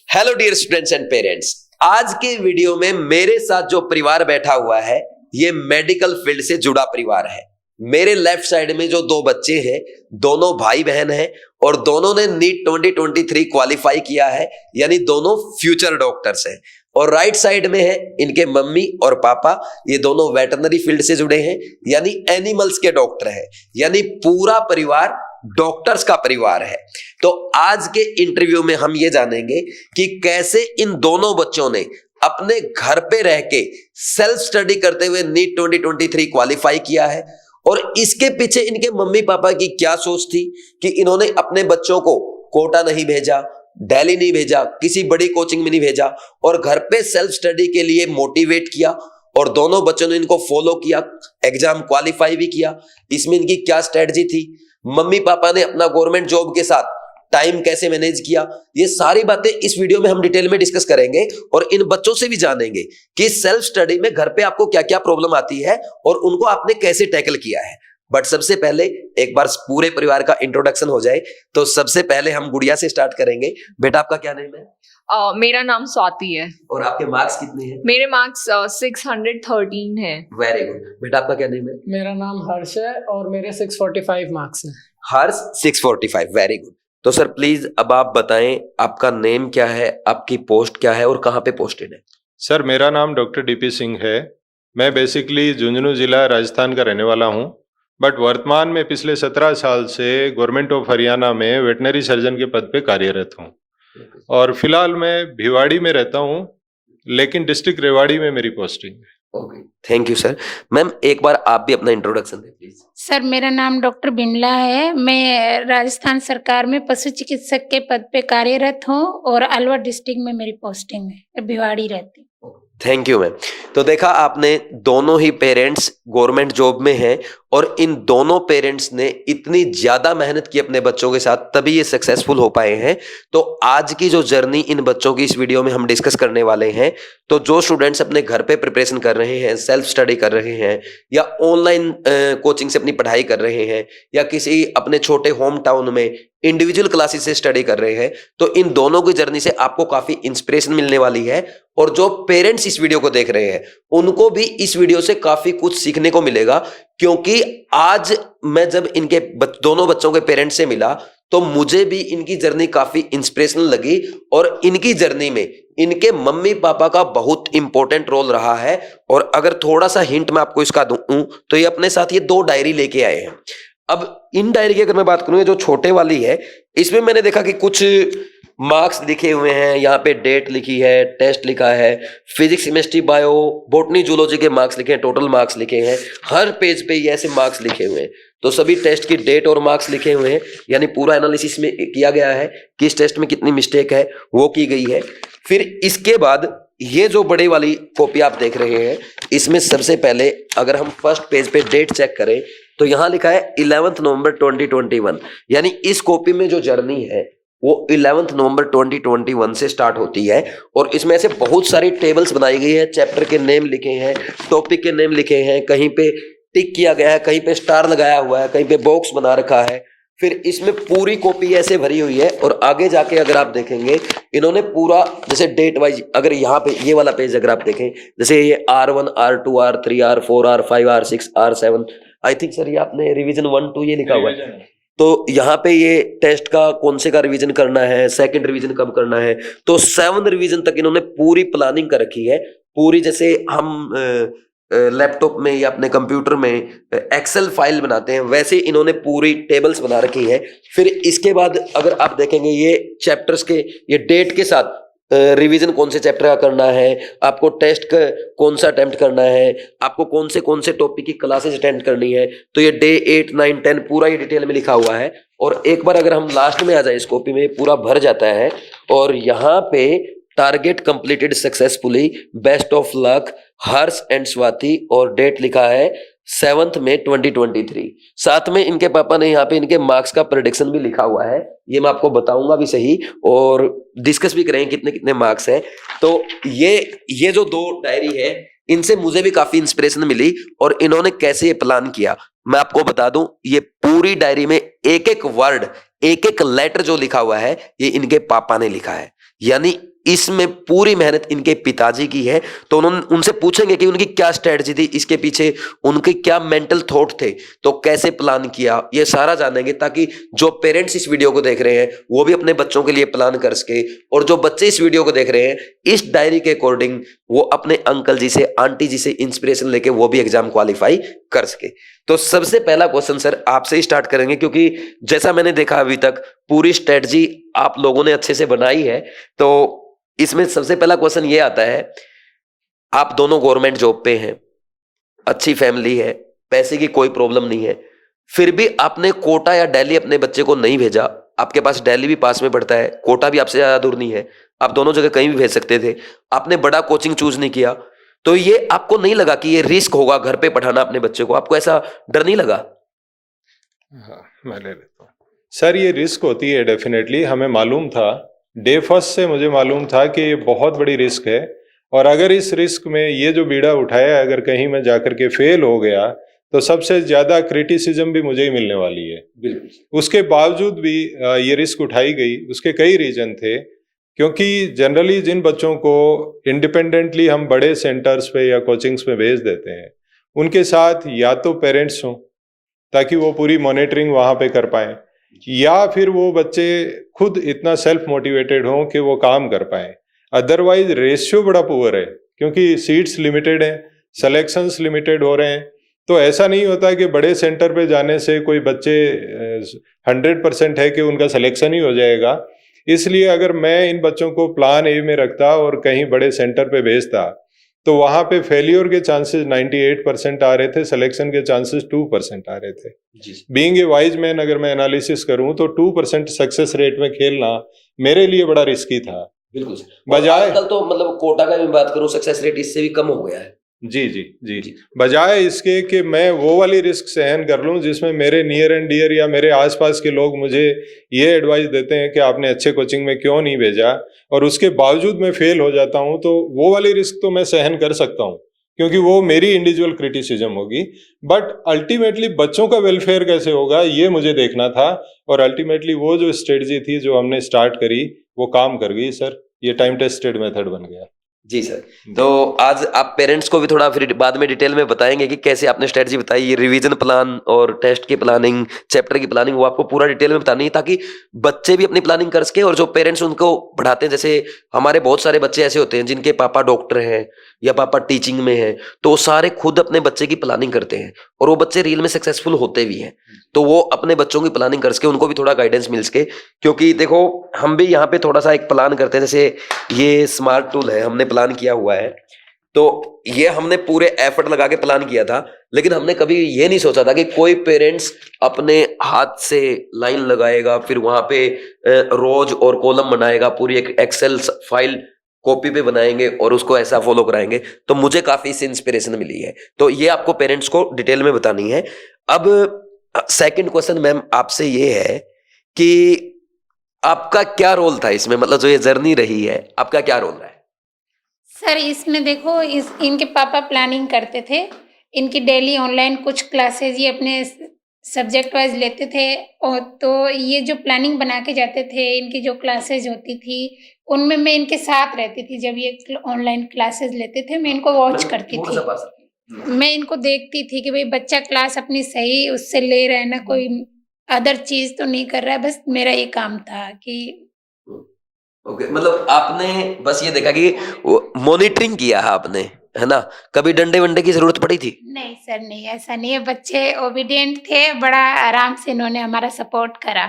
Hello dear students and parents, आज के video में मेरे साथ जो परिवार बैठा हुआ है ये मेडिकल फील्ड से जुड़ा परिवार है। मेरे लेफ्ट साइड में जो दो बच्चे हैं, दोनों भाई बहन हैं और दोनों ने नीट 2023 क्वालिफाई किया है, यानी दोनों फ्यूचर डॉक्टर्स हैं। और राइट साइड में है इनके मम्मी और पापा, ये दोनों वेटरनरी फील्ड से जुड़े हैं, यानी एनिमल्स के डॉक्टर हैं, यानी पूरा परिवार डॉक्टर्स का परिवार है। तो आज के इंटरव्यू में हम ये जानेंगे कि कैसे इन दोनों बच्चों ने अपने घर पे रह के सेल्फ स्टडी करते हुए नीट 2023 क्वालिफाई किया है और इसके पीछे इनके मम्मी पापा की क्या सोच थी कि इन्होंने अपने बच्चों को कोटा नहीं भेजा, दिल्ली नहीं भेजा, किसी बड़ी कोचिंग में नहीं भेजा और घर पे सेल्फ स्टडी के लिए मोटिवेट किया और दोनों बच्चों ने इनको फॉलो किया, एग्जाम क्वालिफाई भी किया। इसमें इनकी क्या स्ट्रेटजी थी, मम्मी पापा ने अपना गवर्नमेंट जॉब के साथ टाइम कैसे मैनेज किया, ये सारी बातें इस वीडियो में हम डिटेल में डिस्कस करेंगे और इन बच्चों से भी जानेंगे कि सेल्फ स्टडी में घर पे आपको क्या क्या प्रॉब्लम आती है और उनको आपने कैसे टैकल किया है। बट सबसे पहले एक बार पूरे परिवार का इंट्रोडक्शन हो जाए, तो सबसे पहले हम गुड़िया से स्टार्ट करेंगे। बेटा आपका क्या नेम है? मेरा नाम स्वाति है। और आपके मार्क्स कितने हैं? मेरे मार्क्स 613 है। Very good. बेटा आपका क्या नेम है? मेरा नाम हर्ष है और मेरे 645 मार्क्स हैं। हर्ष 645, वेरी गुड। तो सर प्लीज अब आप बताएं आपका नेम क्या है, आपकी पोस्ट क्या है और कहाँ पे पोस्टेड है? सर मेरा नाम डॉक्टर डीपी सिंह है। मैं बेसिकली झुंझुनू जिला राजस्थान का रहने वाला हूँ, बट वर्तमान में पिछले 17 साल से गवर्नमेंट ऑफ हरियाणा में वेटनरी सर्जन के पद पे कार्यरत हूँ और फिलहाल मैं भिवाड़ी में रहता हूँ, लेकिन डिस्ट्रिक्ट रेवाड़ी में मेरी पोस्टिंग है। Okay, thank you sir. Ma'am एक बार आप भी अपना इंट्रोडक्शन दें प्लीज। सर मेरा नाम डॉक्टर बिमला है। मैं राजस्थान सरकार में पशु चिकित्सक के पद पे कार्यरत हूँ और अलवर डिस्ट्रिक्ट में मेरी पोस्टिंग है, भिवाड़ी रहती हूँ। Thank you ma'am. तो देखा आपने, दोनों ही पेरेंट्स गवर्नमेंट जॉब में हैं और इन दोनों पेरेंट्स ने इतनी ज्यादा मेहनत की अपने बच्चों के साथ, तभी ये सक्सेसफुल हो पाए हैं। तो आज की जो जर्नी इन बच्चों की इस वीडियो में हम डिस्कस करने वाले हैं। तो जो स्टूडेंट्स अपने घर पे प्रिपरेशन कर रहे हैं, सेल्फ स्टडी कर रहे हैं या ऑनलाइन कोचिंग से अपनी पढ़ाई कर रहे हैं या किसी अपने छोटे होम टाउन में इंडिविजुअल क्लासेस से स्टडी कर रहे हैं, तो इन दोनों की जर्नी से आपको काफी इंस्पिरेशन मिलने वाली है। और जो पेरेंट्स इस वीडियो को देख रहे हैं उनको भी इस वीडियो से काफी कुछ सीखने को मिलेगा, क्योंकि आज मैं जब इनके दोनों बच्चों के पेरेंट्स से मिला तो मुझे भी इनकी जर्नी काफी इंस्पिरेशनल लगी और इनकी जर्नी में इनके मम्मी पापा का बहुत इंपॉर्टेंट रोल रहा है। और अगर थोड़ा सा हिंट मैं आपको इसका दूं तो ये अपने साथ ये 2 डायरी लेके आए हैं। अब इन डायरी की अगर मैं बात करूं, जो छोटे वाली है, इसमें मैंने देखा कि कुछ मार्क्स लिखे हुए हैं, यहाँ पे डेट लिखी है, टेस्ट लिखा है, physics chemistry bio botany zoology के मार्क्स लिखे हैं, टोटल मार्क्स लिखे हैं। हर पेज पे ये ऐसे मार्क्स लिखे हुए हैं, तो सभी टेस्ट की डेट और मार्क्स लिखे हुए हैं, यानी पूरा एनालिसिस में किया गया है कि इस टेस्ट में कितनी मिस्टेक है वो की गई है। फिर इसके बाद ये जो बड़ी वाली कॉपी आप देख रहे हैं, इसमें सबसे पहले अगर हम फर्स्ट पेज पे डेट चेक करें तो यहाँ लिखा है 11 नवंबर 2021, यानी इस कॉपी में जो जर्नी है वो 11 नवंबर 2021 से स्टार्ट होती है। और इसमें ऐसे बहुत सारी टेबल्स बनाई गई है, चैप्टर के नेम लिखे हैं, टॉपिक के नेम लिखे हैं, कहीं पे टिक किया गया है, कहीं पे स्टार लगाया हुआ है, कहीं पे बॉक्स बना रखा है। फिर इसमें पूरी कॉपी ऐसे भरी हुई है और आगे जाके अगर आप देखेंगे इन्होंने पूरा जैसे डेट वाइज, अगर यहाँ पे ये वाला पेज अगर आप देखें, जैसे ये R1 R2 R3 R4 R5 R6 R7, I think sir ये आपने रिवीजन 1 2 ये लिखा हुआ है। तो यहाँ पे ये टेस्ट का कौन से का रिवीजन करना है, सेकंड रिवीजन कब करना है, तो 7 रिवीजन तक इन्होंने पूरी प्लानिंग कर रखी है। पूरी जैसे हम लैपटॉप में या अपने कंप्यूटर में एक्सेल फाइल बनाते हैं, वैसे इन्होंने पूरी टेबल्स बना रखी है। फिर इसके बाद अगर आप देखेंगे ये चैप्टर्स के ये डेट के साथ रिवीजन कौन से चैप्टर का करना है, आपको टेस्ट का कौन सा अटेम्प्ट करना है, आपको कौन से टॉपिक की क्लासेस अटेंड करनी है, तो ये डे 8 9 10 पूरा ये डिटेल में लिखा हुआ है। और एक बार अगर हम लास्ट में आ जाए, इस कॉपी में पूरा भर जाता है और यहाँ पे target completed successfully, best of luck, Harsh and Swati, और डेट लिखा है 7 मई 2023। साथ में इनके पापा ने यहाँ पे इनके मार्क्स का प्रेडिक्शन भी लिखा हुआ है, ये मैं आपको बताऊंगा भी सही और डिस्कस भी करेंगे कितने कितने मार्क्स हैं। तो ये जो 2 डायरी है, इनसे मुझे भी काफी इंस्पिरेशन मिली और इन्होंने कैसे ये प्लान किया मैं आपको बता दूं। ये पूरी डायरी में एक एक वर्ड, एक एक लेटर जो लिखा हुआ है ये इनके पापा ने लिखा है, यानी इसमें पूरी मेहनत इनके पिताजी की है। तो उन्होंने उनसे पूछेंगे कि उनकी क्या स्ट्रेटजी थी, इसके पीछे उनके क्या मेंटल थॉट थे, तो कैसे प्लान किया, ये सारा जानेंगे, ताकि जो पेरेंट्स इस वीडियो को देख रहे हैं वो भी अपने बच्चों के लिए प्लान कर सके, और जो बच्चे इस वीडियो को देख रहे हैं इस डायरी के अकॉर्डिंग वो अपने अंकल जी से, आंटी जी से इंस्पिरेशन लेके वो भी एग्जाम क्वालिफाई कर सके। तो सबसे पहला क्वेश्चन सर आपसे ही स्टार्ट करेंगे, क्योंकि जैसा मैंने देखा अभी तक पूरी स्ट्रेटजी आप लोगों ने अच्छे से बनाई है। तो इसमें सबसे पहला क्वेश्चन ये आता है, आप दोनों गवर्नमेंट जॉब पे हैं, अच्छी फैमिली है, पैसे की कोई प्रॉब्लम नहीं है, फिर भी आपने कोटा या दिल्ली अपने बच्चे को नहीं भेजा। आपके पास दिल्ली भी पास में पड़ता है, कोटा भी आपसे ज्यादा दूर नहीं है, आप दोनों जगह कहीं भी भेज सकते थे, आपने बड़ा कोचिंग चूज नहीं किया। तो ये आपको नहीं लगा कि ये रिस्क होगा घर पे पढ़ाना अपने बच्चे को? आपको ऐसा डर नहीं लगा? हाँ, मैं ले लेता हूँ सर। ये रिस्क होती है डेफिनेटली, हमें मालूम था, डे फर्स्ट से मुझे मालूम था कि ये बहुत बड़ी रिस्क है, और अगर इस रिस्क में ये जो बीड़ा उठाया, अगर कहीं मैं जाकर के फेल हो गया तो सबसे ज्यादा क्रिटिसिज्म भी मुझे ही मिलने वाली है। बिल्कुल। उसके बावजूद भी ये रिस्क उठाई गई। उसके कई रीजन थे, क्योंकि जनरली जिन बच्चों को इंडिपेंडेंटली हम बड़े सेंटर्स पे या कोचिंग्स में भेज देते हैं, उनके साथ या तो पेरेंट्स हों ताकि वो पूरी मॉनिटरिंग वहाँ पे कर पाएं, या फिर वो बच्चे खुद इतना सेल्फ मोटिवेटेड हों कि वो काम कर पाएं। अदरवाइज रेशियो बड़ा पुअर है, क्योंकि सीट्स लिमिटेड हैं, सिलेक्शंस लिमिटेड हो रहे हैं। तो ऐसा नहीं होता कि बड़े सेंटर पे जाने से कोई बच्चे 100% है कि उनका सिलेक्शन ही हो जाएगा। इसलिए अगर मैं इन बच्चों को प्लान ए में रखता और कहीं बड़े सेंटर पे भेजता, तो वहां पे फेलियर के चांसेस 98% आ रहे थे, सिलेक्शन के चांसेस 2% आ रहे थे। बीइंग ए वाइज मैन अगर मैं एनालिसिस करूं तो 2% सक्सेस रेट में खेलना मेरे लिए बड़ा रिस्की था। बिल्कुल। बजाय आजकल तो मतलब कोटा का भी बात करूं, सक्सेस रेट इससे भी कम हो गया है। जी, बजाय इसके कि मैं वो वाली रिस्क सहन कर लूं जिसमें मेरे नियर एंड डियर या मेरे आसपास के लोग मुझे ये एडवाइस देते हैं कि आपने अच्छे कोचिंग में क्यों नहीं भेजा, और उसके बावजूद मैं फेल हो जाता हूं, तो वो वाली रिस्क तो मैं सहन कर सकता हूं क्योंकि वो मेरी इंडिविजुअल क्रिटिसिज्म होगी। बट अल्टीमेटली बच्चों का वेलफेयर कैसे होगा ये मुझे देखना था, और अल्टीमेटली वो जो स्ट्रेटजी थी जो हमने स्टार्ट करी वो काम कर गई सर। ये टाइम टेस्टेड मेथड बन गया। जी सर। तो आज आप पेरेंट्स को भी थोड़ा फिर बाद में डिटेल में बताएंगे कि कैसे आपने स्ट्रेटजी बताई, ये रिवीजन प्लान और टेस्ट की प्लानिंग, चैप्टर की प्लानिंग, वो आपको पूरा डिटेल में बतानी है ताकि बच्चे भी अपनी प्लानिंग कर सके, और जो पेरेंट्स उनको पढ़ाते हैं, जैसे हमारे बहुत सारे बच्चे ऐसे होते हैं जिनके पापा डॉक्टर हैं या पापा टीचिंग में हैं, तो वो सारे खुद अपने बच्चे की प्लानिंग करते हैं और वो बच्चे रियल में सक्सेसफुल होते भी हैं। तो वो अपने बच्चों की प्लानिंग कर सके, उनको भी थोड़ा गाइडेंस मिल सके। क्योंकि देखो हम भी यहाँ पे थोड़ा सा एक प्लान करते हैं, जैसे ये स्मार्ट टूल है, हमने प्लान किया हुआ है, तो ये हमने पूरे एफर्ट लगा के प्लान किया था, लेकिन हमने कभी ये नहीं सोचा था कि कोई पेरेंट्स अपने हाथ से लाइन लगाएगा, फिर वहां पे रोज और कॉलम बनाएगा, पूरी एक एक्सेल फाइल कॉपी पे बनाएंगे और उसको ऐसा फॉलो कराएंगे। तो मुझे काफी इससे इंस्पिरेशन मिली है, तो ये आपको पेरेंट्स को डिटेल में बतानी है। अब सेकंड क्वेश्चन मैम आपसे ये है कि आपका क्या रोल था इसमें, मतलब जो ये जर्नी रही है आपका क्या रोल है? सर इसमें देखो, इनके पापा प्लानिंग करते थे, इनकी डेली ऑनलाइन कुछ क्लासेज ये अपने सब्जेक्ट वाइज लेते थे, और तो ये जो प्लानिंग बना के जाते थे, इनकी जो क्लासेज होती थी उनमें मैं इनके साथ रहती थी। जब ये ऑनलाइन क्लासेज लेते थे मैं इनको वॉच करती थी, मैं इनको देखती थी कि भाई बच्चा क्लास अपनी सही उससे ले रहा है ना, कोई अदर चीज तो नहीं कर रहा है। बस मेरा ये काम था कि ओके, मतलब आपने बस ये देखा कि मॉनिटरिंग किया है आपने, है ना? कभी डंडे वंडे की जरूरत पड़ी थी? नहीं सर, नहीं, ऐसा नहीं है। बच्चे ओबीडियंट थे, बड़ा आराम से इन्होंने हमारा सपोर्ट करा।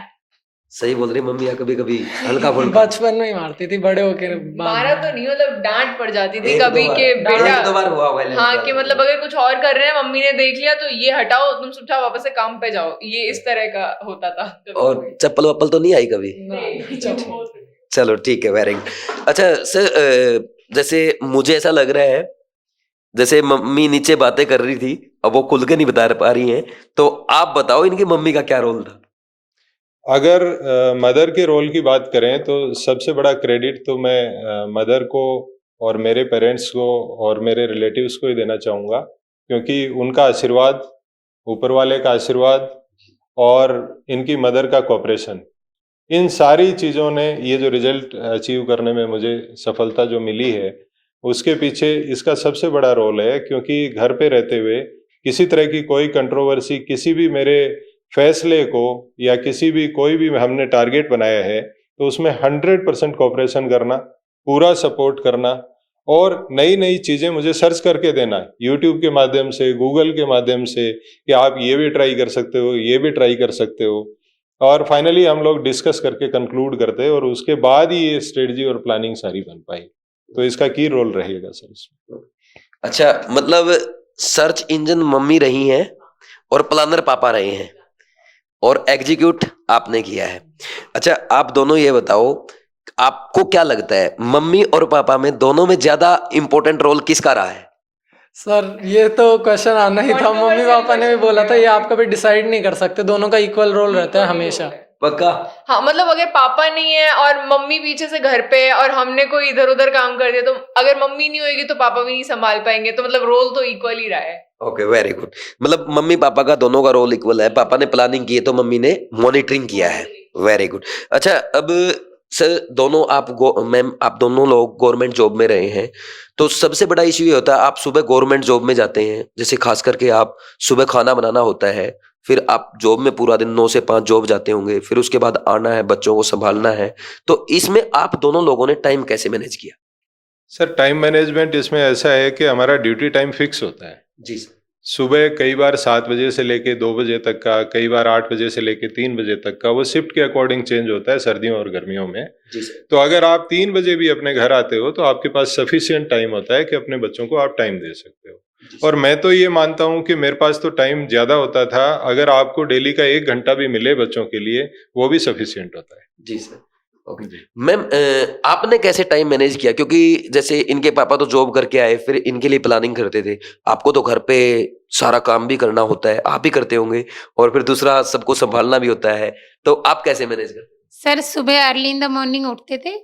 सही बोल रही मम्मी, या कभी कभी हल्का फुल्का? बचपन में ही मारती थी, बड़े होकर मारा तो नहीं, मतलब डांट पड़ जाती थी एक कभी दो के बार- बेटा, एक दो बार हुआ होगा ना? हाँ, कि मतलब अगर कुछ और कर रहे हैं, मम्मी ने देख लिया तो ये हटाओ, तुम चुपचाप वापस से काम पे जाओ, ये इस तरह का होता था। और चप्पल वप्पल तो नहीं आई कभी? चलो ठीक है, वेरी गुड। अच्छा सर, जैसे मुझे ऐसा लग रहा है जैसे मम्मी नीचे बातें कर रही थी, अब वो खुल के नहीं बता पा रही हैं, तो आप बताओ इनकी मम्मी का क्या रोल था? अगर मदर के रोल की बात करें तो सबसे बड़ा क्रेडिट तो मैं मदर को और मेरे पेरेंट्स को और मेरे रिलेटिव्स को ही देना चाहूँगा, क्योंकि उनका आशीर्वाद, ऊपर वाले का आशीर्वाद और इनकी मदर का कोऑपरेशन, इन सारी चीज़ों ने ये जो रिजल्ट अचीव करने में मुझे सफलता जो मिली है, उसके पीछे इसका सबसे बड़ा रोल है, क्योंकि घर पे रहते हुए किसी तरह की कोई कंट्रोवर्सी, किसी भी मेरे फैसले को या किसी भी कोई भी हमने टारगेट बनाया है तो उसमें 100% कोऑपरेशन करना, पूरा सपोर्ट करना और नई नई चीज़ें मुझे सर्च करके देना, यूट्यूब के माध्यम से, गूगल के माध्यम से, कि आप ये भी ट्राई कर सकते हो, ये भी ट्राई कर सकते हो, और फाइनली हम लोग डिस्कस करके कंक्लूड करते हैं और उसके बाद ही ये स्ट्रेटजी और प्लानिंग सारी बन पाई। तो इसका की रोल रहेगा सर इसमें। अच्छा, मतलब सर्च इंजन मम्मी रही हैं और प्लानर पापा रहे हैं और एग्जीक्यूट आपने किया है। अच्छा, आप दोनों ये बताओ, आपको क्या लगता है मम्मी और पापा में दोनों में ज्यादा इंपॉर्टेंट रोल किसका रहा है? सर ये तो क्वेश्चन आना ही था, मम्मी पापा ने भी बोला था ये आप कभी डिसाइड नहीं कर सकते, दोनों का इक्वल रोल रहता है हमेशा। पक्का? हाँ, मतलब अगर पापा नहीं है और मम्मी पीछे से घर पे है और हमने कोई इधर उधर काम कर दिया, तो अगर मम्मी नहीं होगी तो पापा भी नहीं संभाल पाएंगे, तो मतलब रोल तो इक्वल ही रहा है। Okay, very good. मतलब मम्मी पापा का दोनों का रोल इक्वल है, पापा ने प्लानिंग की है तो मम्मी ने मॉनिटरिंग किया है। Very good. अच्छा, अब सर दोनों मैम आप दोनों लोग गवर्नमेंट जॉब में रहे हैं, तो सबसे बड़ा इश्यू ये होता है, आप सुबह गवर्नमेंट जॉब में जाते हैं, जैसे खास करके आप सुबह खाना बनाना होता है, फिर आप जॉब में पूरा दिन 9 से 5 जॉब जाते होंगे, फिर उसके बाद आना है, बच्चों को संभालना है, तो इसमें आप दोनों लोगों ने टाइम कैसे मैनेज किया? सर टाइम मैनेजमेंट इसमें ऐसा है कि हमारा ड्यूटी टाइम फिक्स होता है। जी सर। सुबह कई बार 7 बजे से लेके 2 बजे तक का, कई बार 8 बजे से लेके 3 बजे तक का, वो शिफ्ट के अकॉर्डिंग चेंज होता है सर्दियों और गर्मियों में। जी सर। तो अगर आप 3 बजे भी अपने घर आते हो तो आपके पास सफिशिएंट टाइम होता है कि अपने बच्चों को आप टाइम दे सकते हो। और मैं तो ये मानता हूँ कि मेरे पास तो टाइम ज़्यादा होता था, अगर आपको डेली का 1 घंटा भी मिले बच्चों के लिए वो भी सफिशिएंट होता है। जी सर। ओके मैम, आपने कैसे टाइम मैनेज किया? क्योंकि जैसे इनके पापा तो जॉब करके आए, फिर इनके लिए प्लानिंग करते थे, आपको तो घर पे सारा काम भी करना होता है, आप भी करते होंगे, और फिर दूसरा सबको संभालना भी होता है, तो आप कैसे मैनेज करते? सर सुबह अर्ली इन द मॉर्निंग उठते थे,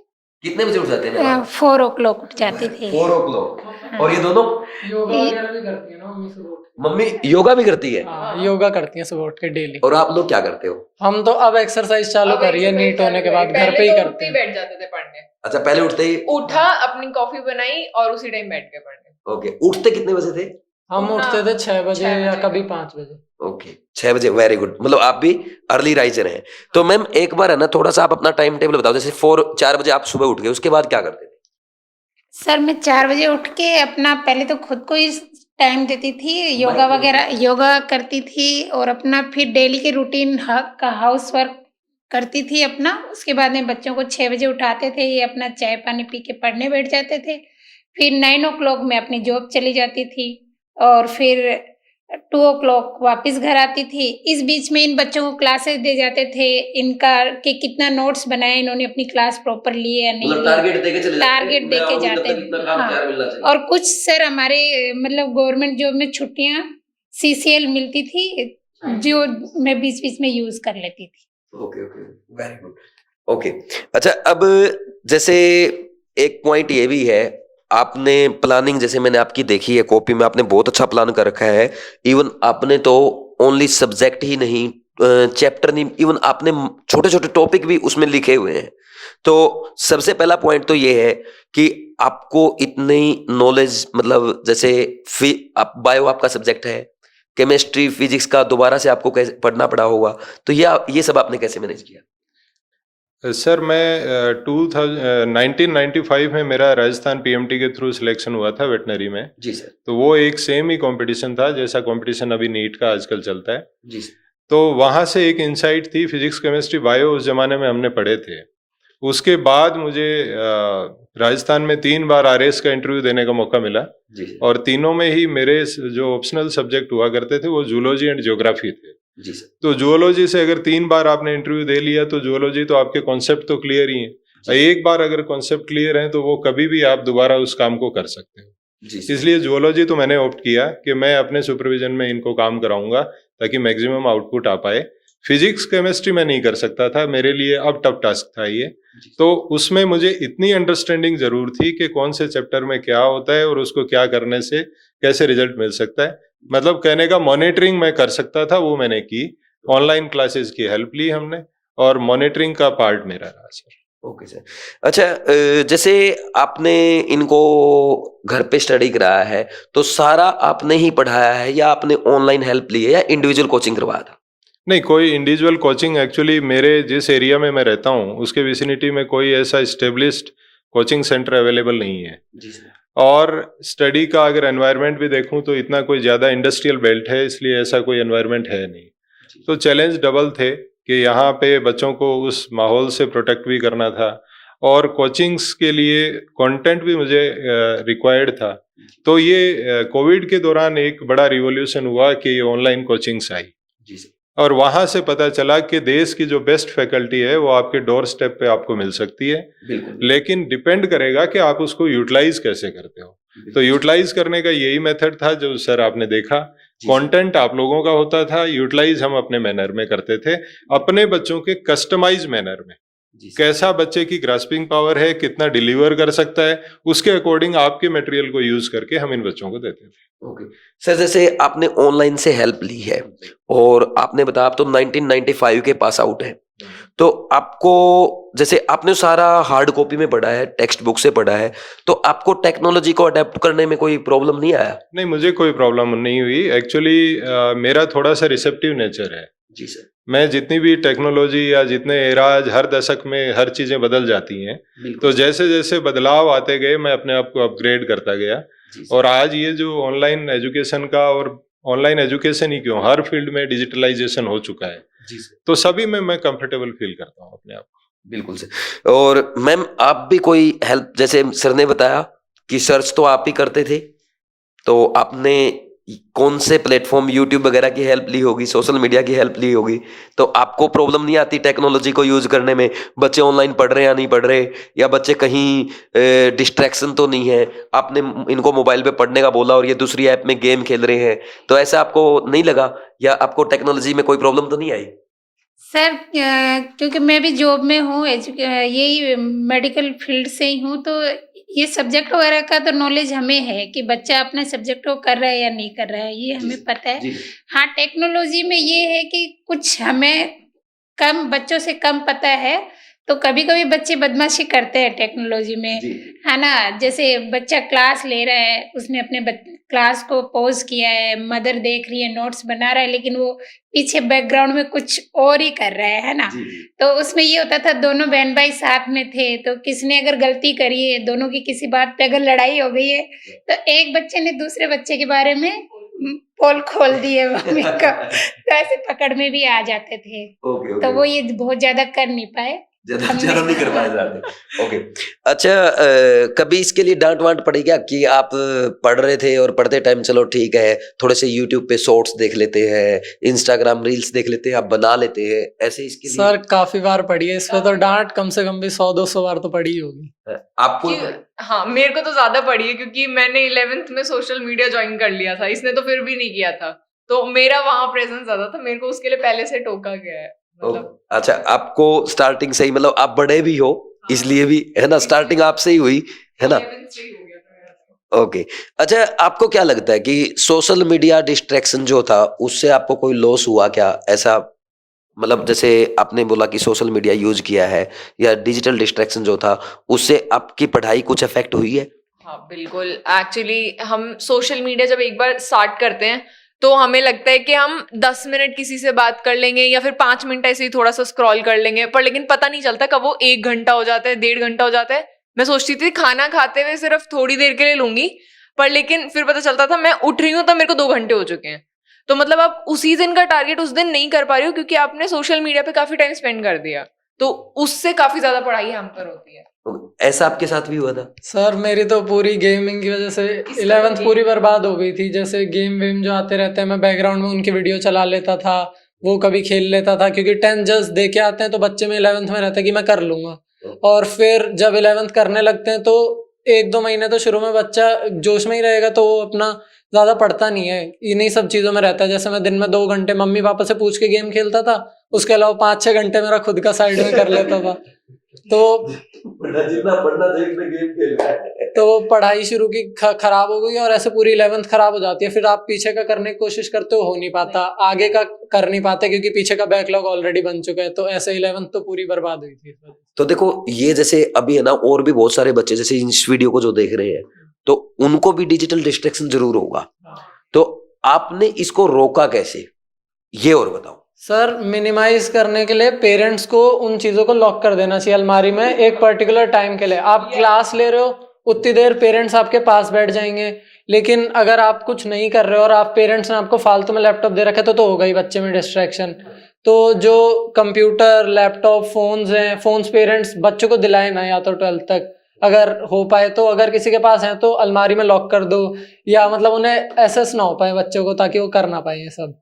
कितने बजे उठ जाते हैं? 4 o'clock उठ जाते थे। 4 o'clock। और ये दोनों योगा वगैरह भी करती है ना मम्मी सुबह उठ के? मम्मी योगा भी करती है? हाँ, योगा करती है सुबह उठ के डेली। और आप लोग क्या करते हो? हम तो अब एक्सरसाइज चालू करी है, नीट होने के बाद घर पे ही करते हैं। बैठ जाते थे पढ़ने। अच्छा, पहले उठते ही उठा, अपनी कॉफी बनाई और उसी टाइम बैठ के पढ़ने। ओके, उठते कितने बजे थे? हम उठते थे 6 बजे 6 या बजे। कभी 5 बजे। ओके, 6 बजे। वेरी गुड, मतलब आप भी अर्ली राइजर हैं। तो मैम एक बार है ना, थोड़ा सा आप अपना टाइम टेबल बताओ, जैसे 4 बजे आप सुबह उठ गए, उसके बाद क्या करते थे? सर मैं 4 बजे उठ के अपना पहले तो खुद को ही टाइम देती थी, योगा वगैरह योगा करती थी, और अपना फिर डेली के रूटीन का हाउस वर्क करती थी अपना। उसके बाद में बच्चों को 6 बजे उठाते थे, ये अपना चाय पानी पी के पढ़ने बैठ जाते थे। फिर 9 o'clock में अपनी जॉब चली जाती थी, और फिर 2 o'clock वापस घर आती थी। इस बीच में इन बच्चों को क्लासेस दे जाते थे, इनका कि कितना नोट्स बनाए इन्होंने, अपनी क्लास प्रॉपर ली है नहीं मतलब ली। टारगेट देके चले जाते हैं, टारगेट दे के मैं जाते तब तक इतना काम हाँ। तैयार मिलना चाहिए। और कुछ सर हमारे मतलब गवर्नमेंट जॉब में छुट्टियां CCL मिलती थी, जो मैं बीच बीच में यूज कर लेती थी। Okay okay, very good. Okay, अच्छा, अब जैसे एक पॉइंट ये भी है, आपने प्लानिंग जैसे मैंने आपकी देखी है कॉपी में, आपने बहुत अच्छा प्लान कर रखा है। इवन आपने तो ओनली सब्जेक्ट ही नहीं, चैप्टर नहीं, इवन आपने छोटे छोटे टॉपिक भी उसमें लिखे हुए हैं। तो सबसे पहला पॉइंट तो ये है कि आपको इतनी नॉलेज, मतलब जैसे आप बायो आपका सब्जेक्ट है, केमिस्ट्री फिजिक्स का दोबारा से आपको कैसे पढ़ना पड़ा होगा, तो ये सब आपने कैसे मैनेज किया? सर मैं 1995 में मेरा राजस्थान PMT के थ्रू सिलेक्शन हुआ था वेटनरी में। जी सर। तो वो एक सेम ही कंपटीशन था जैसा कंपटीशन अभी नीट का आजकल चलता है। जी सर। तो वहाँ से एक इंसाइट थी, फिजिक्स केमिस्ट्री बायो उस जमाने में हमने पढ़े थे। उसके बाद मुझे राजस्थान में 3 बार RS का इंटरव्यू देने का मौका मिला, जी और तीनों में ही मेरे जो ऑप्शनल सब्जेक्ट हुआ करते थे वो जूलॉजी एंड ज्योग्राफी थे। जी सर। तो जूलॉजी से अगर 3 बार आपने इंटरव्यू दे लिया तो जूलॉजी तो आपके कॉन्सेप्ट तो क्लियर ही है। एक बार अगर कॉन्सेप्ट क्लियर है तो वो कभी भी आप दोबारा उस काम को कर सकते हो। जी सर। इसलिए जूलॉजी तो मैंने ऑप्ट किया कि मैं अपने सुपरविजन में इनको काम कराऊंगा ताकि मैक्सिमम आउटपुट आ पाए। फिजिक्स केमिस्ट्री में नहीं कर सकता था, मेरे लिए अब टफ टास्क था ये। तो उसमें मुझे इतनी अंडरस्टैंडिंग जरूर थी कि कौन से चैप्टर में क्या होता है और उसको क्या करने से कैसे रिजल्ट मिल सकता है। मतलब कहने का मॉनिटरिंग मैं कर सकता था, वो मैंने की। ऑनलाइन क्लासेस की हेल्प ली हमने, और मॉनिटरिंग का पार्ट मेरा रहा सर। Okay sir. अच्छा, जैसे आपने इनको घर पे स्टडी कराया है तो सारा आपने ही पढ़ाया है या आपने ऑनलाइन हेल्प ली है या इंडिविजुअल कोचिंग करवाया था? नहीं, कोई इंडिविजुअल कोचिंग एक्चुअली मेरे जिस एरिया में मैं रहता हूँ उसके विसिनिटी में कोई ऐसा स्टेब्लिश्ड कोचिंग सेंटर अवेलेबल नहीं है। जी सर। और स्टडी का अगर एनवायरनमेंट भी देखूं तो इतना कोई ज़्यादा इंडस्ट्रियल बेल्ट है, इसलिए ऐसा कोई एनवायरनमेंट है नहीं। तो चैलेंज डबल थे कि यहाँ पे बच्चों को उस माहौल से प्रोटेक्ट भी करना था और कोचिंग्स के लिए कंटेंट भी मुझे रिक्वायर्ड था। तो ये कोविड के दौरान एक बड़ा रिवॉल्यूशन हुआ कि ये ऑनलाइन कोचिंग्स आई जी सर। और वहाँ से पता चला कि देश की जो बेस्ट फैकल्टी है वो आपके डोर स्टेप पे आपको मिल सकती है, बिल्कुल। लेकिन डिपेंड करेगा कि आप उसको यूटिलाइज कैसे करते हो। तो यूटिलाइज करने का यही मेथड था जो सर आपने देखा। कंटेंट आप लोगों का होता था, यूटिलाइज हम अपने मैनर में करते थे, अपने बच्चों के कस्टमाइज मैनर में। कैसा बच्चे की ग्रास्पिंग पावर है, कितना डिलीवर कर सकता है, उसके अकॉर्डिंग आपके मटेरियल को यूज करके हम इन बच्चों को देते थे। ओके सर, जैसे आपने ऑनलाइन से हेल्प ली है और आपने बताया आप तो 1995 के पास आउट है, तो आपको जैसे आपने सारा हार्ड कॉपी में पढ़ा है, टेक्स्ट बुक से पढ़ा है, तो आपको टेक्नोलॉजी को अडेप्ट करने में कोई प्रॉब्लम नहीं आया? नहीं, मुझे कोई प्रॉब्लम नहीं हुई। एक्चुअली मेरा थोड़ा सा रिसेप्टिव नेचर है। जी सर। मैं जितनी भी टेक्नोलॉजी या जितने एराज, हर दशक में हर चीजें बदल जाती हैं, तो जैसे जैसे बदलाव आते गए मैं अपने आप को अपग्रेड करता गया। और आज ये जो ऑनलाइन एजुकेशन का, और ऑनलाइन एजुकेशन ही क्यों, हर फील्ड में डिजिटलाइजेशन हो चुका है, जी सर। तो सभी में मैं कंफर्टेबल फील करता हूँ अपने आप को। बिल्कुल सर। और मैम आप भी कोई हेल्प, जैसे सर ने बताया कि सर्च तो आप ही करते थे, तो आपने कौन से प्लेटफॉर्म, यूट्यूब वगैरह की हेल्प ली होगी, सोशल मीडिया की हेल्प ली होगी, तो आपको प्रॉब्लम नहीं आती टेक्नोलॉजी को यूज करने में? बच्चे ऑनलाइन पढ़ रहे हैं या नहीं पढ़ रहे, या बच्चे कहीं डिस्ट्रैक्शन तो नहीं है, आपने इनको मोबाइल पे पढ़ने का बोला और ये दूसरी ऐप में गेम खेल रहे हैं, तो ऐसा आपको नहीं लगा या आपको टेक्नोलॉजी में कोई प्रॉब्लम तो नहीं आई? सर क्योंकि मैं भी जॉब में हूँ, यही मेडिकल फील्ड से ही हूँ, तो ये सब्जेक्ट वगैरह का तो नॉलेज हमें है कि बच्चा अपने सब्जेक्ट को कर रहा है या नहीं कर रहा है, ये हमें पता है। हाँ, टेक्नोलॉजी में ये है कि कुछ हमें कम, बच्चों से कम पता है, तो कभी कभी बच्चे बदमाशी करते हैं टेक्नोलॉजी में, है ना। जैसे बच्चा क्लास ले रहा है, उसने अपने क्लास को पॉज किया है, मदर देख रही है, नोट्स बना रहा है, लेकिन वो पीछे बैकग्राउंड में कुछ और ही कर रहा है ना। तो उसमें ये होता था, दोनों बहन भाई साथ में थे, तो किसने अगर गलती करी है, दोनों की किसी बात पे अगर लड़ाई हो गई है, तो एक बच्चे ने दूसरे बच्चे के बारे में पोल खोल दिए मम्मी का, तो ऐसे पकड़ में भी आ जाते थे। तो वो ये बहुत ज्यादा कर नहीं पाए, ज्यादा नहीं कर पाए ज़्यादा। ओके। अच्छा, कभी इसके लिए डांट वांट पड़ी क्या कि आप पढ़ रहे थे और पढ़ते टाइम चलो ठीक है, थोड़े से यूट्यूब पे शॉर्ट्स देख लेते हैं, इंस्टाग्राम रील्स देख लेते हैं, आप बना लेते हैं, ऐसे इसके लिए? सर काफी बार पड़ी है, इस पे तो डांट कम से कम भी 100-200 बार तो पड़ी होगी। आपको? हाँ, मेरे को तो ज्यादा पड़ी है, क्योंकि मैंने 11th में सोशल मीडिया ज्वाइन कर लिया था, इसने तो फिर भी नहीं किया था, तो मेरा वहां प्रेजेंस ज्यादा था, मेरे को उसके लिए पहले से टोका गया है। अच्छा, आपको स्टार्टिंग से ही, मतलब आप बड़े भी हो इसलिए भी, है ना, स्टार्टिंग आपसे ही हुई है ना? ओके। अच्छा, आपको क्या लगता है कि सोशल मीडिया डिस्ट्रैक्शन जो था उससे आपको कोई लॉस हुआ क्या? ऐसा मतलब जैसे आपने बोला कि सोशल मीडिया यूज किया है, या डिजिटल डिस्ट्रैक्शन जो था उससे आपकी पढ़ाई कुछ इफेक्ट हुई है? हाँ बिल्कुल। एक्चुअली हम सोशल मीडिया जब एक बार स्टार्ट करते हैं तो हमें लगता है कि हम 10 मिनट किसी से बात कर लेंगे या फिर 5 मिनट ऐसे ही थोड़ा सा स्क्रॉल कर लेंगे, पर लेकिन पता नहीं चलता कब वो 1 घंटा हो जाता है, 1.5 घंटा हो जाता है। मैं सोचती थी खाना खाते हुए सिर्फ थोड़ी देर के लिए लूंगी, पर लेकिन फिर पता चलता था मैं उठ रही हूँ तो मेरे को 2 घंटे हो चुके हैं। तो मतलब आप उसी दिन का टारगेट उस दिन नहीं कर पा रही हो, क्योंकि आपने सोशल मीडिया पे काफी टाइम स्पेंड कर दिया, तो उससे काफी ज्यादा पढ़ाई हैम्पर होती है। ऐसा आपके साथ भी हुआ था? सर मेरी तो पूरी गेमिंग की वजह से 11th पूरी बर्बाद हो गई थी। जैसे गेम वेम जो आते रहते हैं, मैं बैकग्राउंड में उनकी वीडियो चला लेता था, वो कभी खेल लेता था, क्योंकि 10 जस्ट दे के आते हैं तो बच्चे में 11th में रहता है कि मैं कर लूंगा, और फिर जब 11th करने लगते हैं तो 1-2 महीने तो शुरू में बच्चा जोश में ही रहेगा, तो वो अपना ज्यादा पढ़ता नहीं है, इन्हीं सब चीजों में रहता है। जैसे मैं दिन में 2 घंटे मम्मी पापा से पूछ के गेम खेलता था, उसके अलावा 5-6 घंटे मेरा खुद का साइड में कर लेता था। तो जितना पढ़ना चाहिए उतना गेम खेल रहा है। तो वो पढ़ाई शुरू की खराब हो गई और ऐसे पूरी 11th खराब हो जाती है। फिर आप पीछे का करने की कोशिश करते हो नहीं पाता, आगे का कर नहीं पाते क्योंकि पीछे का बैकलॉग ऑलरेडी बन चुका है। तो ऐसे 11th तो पूरी बर्बाद हुई थी। तो देखो ये जैसे अभी है ना, और भी बहुत सारे बच्चे जैसे इस वीडियो को जो देख रहे हैं तो उनको भी डिजिटल डिस्ट्रैक्शन जरूर होगा, तो आपने इसको रोका कैसे, ये और बताओ। सर मिनिमाइज करने के लिए पेरेंट्स को उन चीज़ों को लॉक कर देना चाहिए अलमारी में एक पर्टिकुलर टाइम के लिए। आप क्लास ले रहे हो उतनी देर पेरेंट्स आपके पास बैठ जाएंगे, लेकिन अगर आप कुछ नहीं कर रहे हो और आप पेरेंट्स ने आपको फालतू में लैपटॉप दे रखा है तो होगा ही बच्चे में डिस्ट्रैक्शन। तो जो कंप्यूटर लैपटॉप फोन्स हैं, फोन्स पेरेंट्स बच्चों को दिलाए ना, या तो 12th तक अगर हो पाए तो, अगर किसी के पास है तो अलमारी में लॉक कर दो, या मतलब उन्हें एक्सेस ना हो पाए बच्चों को, ताकि वो कर ना पाए ये सब।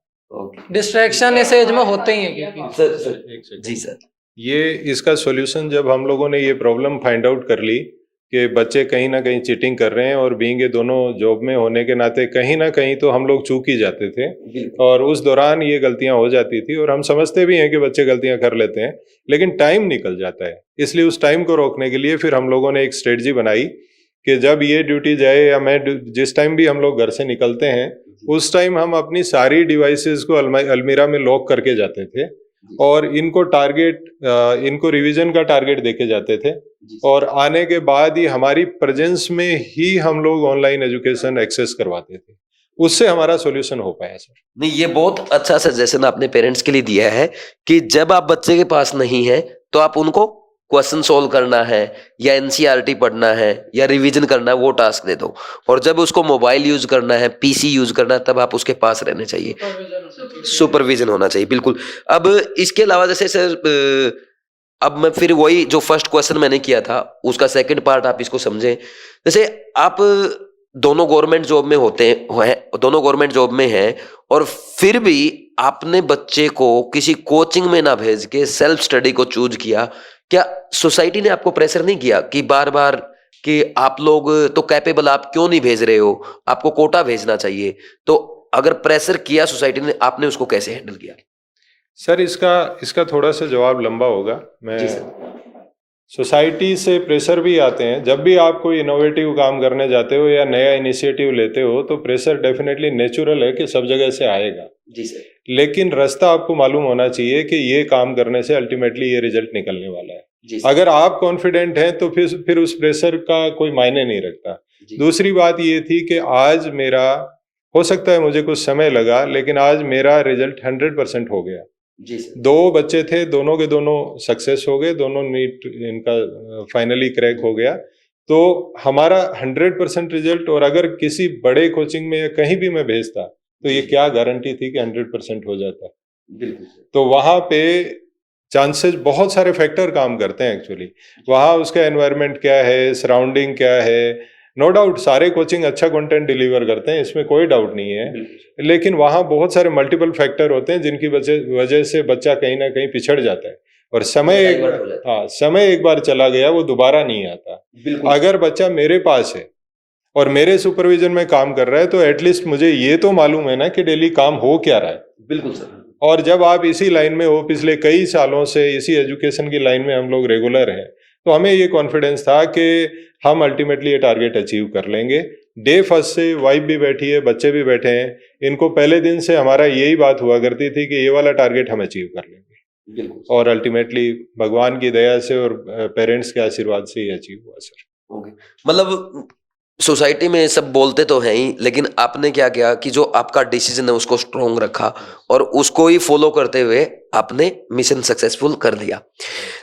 डिस्ट्रैक्शन इस एज में होते ही है क्योंकि। सर जी सर, ये इसका सॉल्यूशन जब हम लोगों ने ये प्रॉब्लम फाइंड आउट कर ली कि बच्चे कहीं ना कहीं चीटिंग कर रहे हैं, और बीइंग ये दोनों जॉब में होने के नाते कहीं ना कहीं तो हम लोग चूक ही जाते थे, और उस दौरान ये गलतियां हो जाती थी। और हम समझते भी हैं कि बच्चे गलतियां कर लेते हैं, लेकिन टाइम निकल जाता है। इसलिए उस टाइम को रोकने के लिए फिर हम लोगों ने एक स्ट्रेटजी बनाई कि जब ये ड्यूटी जाए या मैं जिस टाइम भी हम लोग घर से निकलते हैं उस टाइम हम अपनी सारी डिवाइसेस को अलमीरा में लॉक करके जाते थे, और इनको इनको रिवीजन का टारगेट देके जाते थे, और आने के बाद ही हमारी प्रेजेंस में ही हम लोग ऑनलाइन एजुकेशन एक्सेस करवाते थे। उससे हमारा सॉल्यूशन हो पाया सर। नहीं ये बहुत अच्छा सजेशन आपने पेरेंट्स के लिए दिया है कि जब आप बच्चे के पास नहीं है तो आप उनको क्वेश्चन सोल्व करना है या एनसीईआरटी पढ़ना है या रिवीजन करना है, वो टास्क दे दो, और जब उसको मोबाइल यूज करना है, पीसी यूज करना है, तब आप उसके पास रहने चाहिए, सुपरविजन होना चाहिए। बिल्कुल। अब इसके अलावा जैसे सर अब मैं फिर वही जो फर्स्ट क्वेश्चन मैंने किया था उसका सेकंड पार्ट आप इसको समझें। जैसे आप दोनों गवर्नमेंट जॉब में दोनों गवर्नमेंट जॉब में हैं, और फिर भी आपने बच्चे को किसी कोचिंग में ना भेज के सेल्फ स्टडी को चूज किया। क्या सोसाइटी ने आपको प्रेशर नहीं किया कि बार बार कि आप लोग तो कैपेबल, आप क्यों नहीं भेज रहे हो, आपको कोटा भेजना चाहिए? तो अगर प्रेशर किया सोसाइटी ने, आपने उसको कैसे हैंडल किया? सर इसका थोड़ा सा जवाब लंबा होगा। मैं सोसाइटी से प्रेशर भी आते हैं। जब भी आप कोई इनोवेटिव काम करने जाते हो या नया इनिशिएटिव लेते हो तो प्रेशर डेफिनेटली नेचुरल है कि सब जगह से आएगा। जी सर। लेकिन रास्ता आपको मालूम होना चाहिए कि ये काम करने से अल्टीमेटली ये रिजल्ट निकलने वाला है। जी अगर आप कॉन्फिडेंट हैं तो फिर उस प्रेशर का कोई मायने नहीं रखता। दूसरी बात ये थी कि आज मेरा, हो सकता है मुझे कुछ समय लगा, लेकिन आज मेरा रिजल्ट 100% हो गया। जी सर। 2 बच्चे थे, दोनों के दोनों सक्सेस हो गए, दोनों नीट इनका फाइनली क्रैक हो गया। तो हमारा 100% रिजल्ट, और अगर किसी बड़े कोचिंग में या कहीं भी मैं भेजता तो ये क्या गारंटी थी कि 100% हो जाता। बिल्कुल। तो वहां पे चांसेस, बहुत सारे फैक्टर काम करते हैं एक्चुअली। वहाँ उसका एनवायरनमेंट क्या है, सराउंडिंग क्या है। नो डाउट सारे कोचिंग अच्छा कंटेंट डिलीवर करते हैं, इसमें कोई डाउट नहीं है, लेकिन वहाँ बहुत सारे मल्टीपल फैक्टर होते हैं जिनकी वजह से बच्चा कहीं ना कहीं पिछड़ जाता है, और समय एक बार चला गया वो दोबारा नहीं आता। अगर बच्चा मेरे पास है और मेरे सुपरविजन में काम कर रहा है तो एटलीस्ट मुझे ये तो मालूम है ना कि डेली काम हो क्या रहा है। बिल्कुल सर। और जब आप इसी लाइन में हो, पिछले कई सालों से इसी एजुकेशन की लाइन में हम लोग रेगुलर हैं, तो हमें ये कॉन्फिडेंस था कि हम अल्टीमेटली ये टारगेट अचीव कर लेंगे। डे फर्स्ट से वाइफ भी बैठी है, बच्चे भी बैठे हैं, इनको पहले दिन से हमारा यही बात हुआ करती थी कि ये वाला टारगेट हम अचीव कर लेंगे। बिल्कुल। और अल्टीमेटली भगवान की दया से और पेरेंट्स के आशीर्वाद से ये अचीव हुआ सर। ओके। मतलब सोसाइटी में सब बोलते तो हैं ही, लेकिन आपने क्या किया कि जो आपका डिसीजन है उसको स्ट्रॉन्ग रखा और उसको ही फॉलो करते हुए आपने मिशन सक्सेसफुल कर दिया।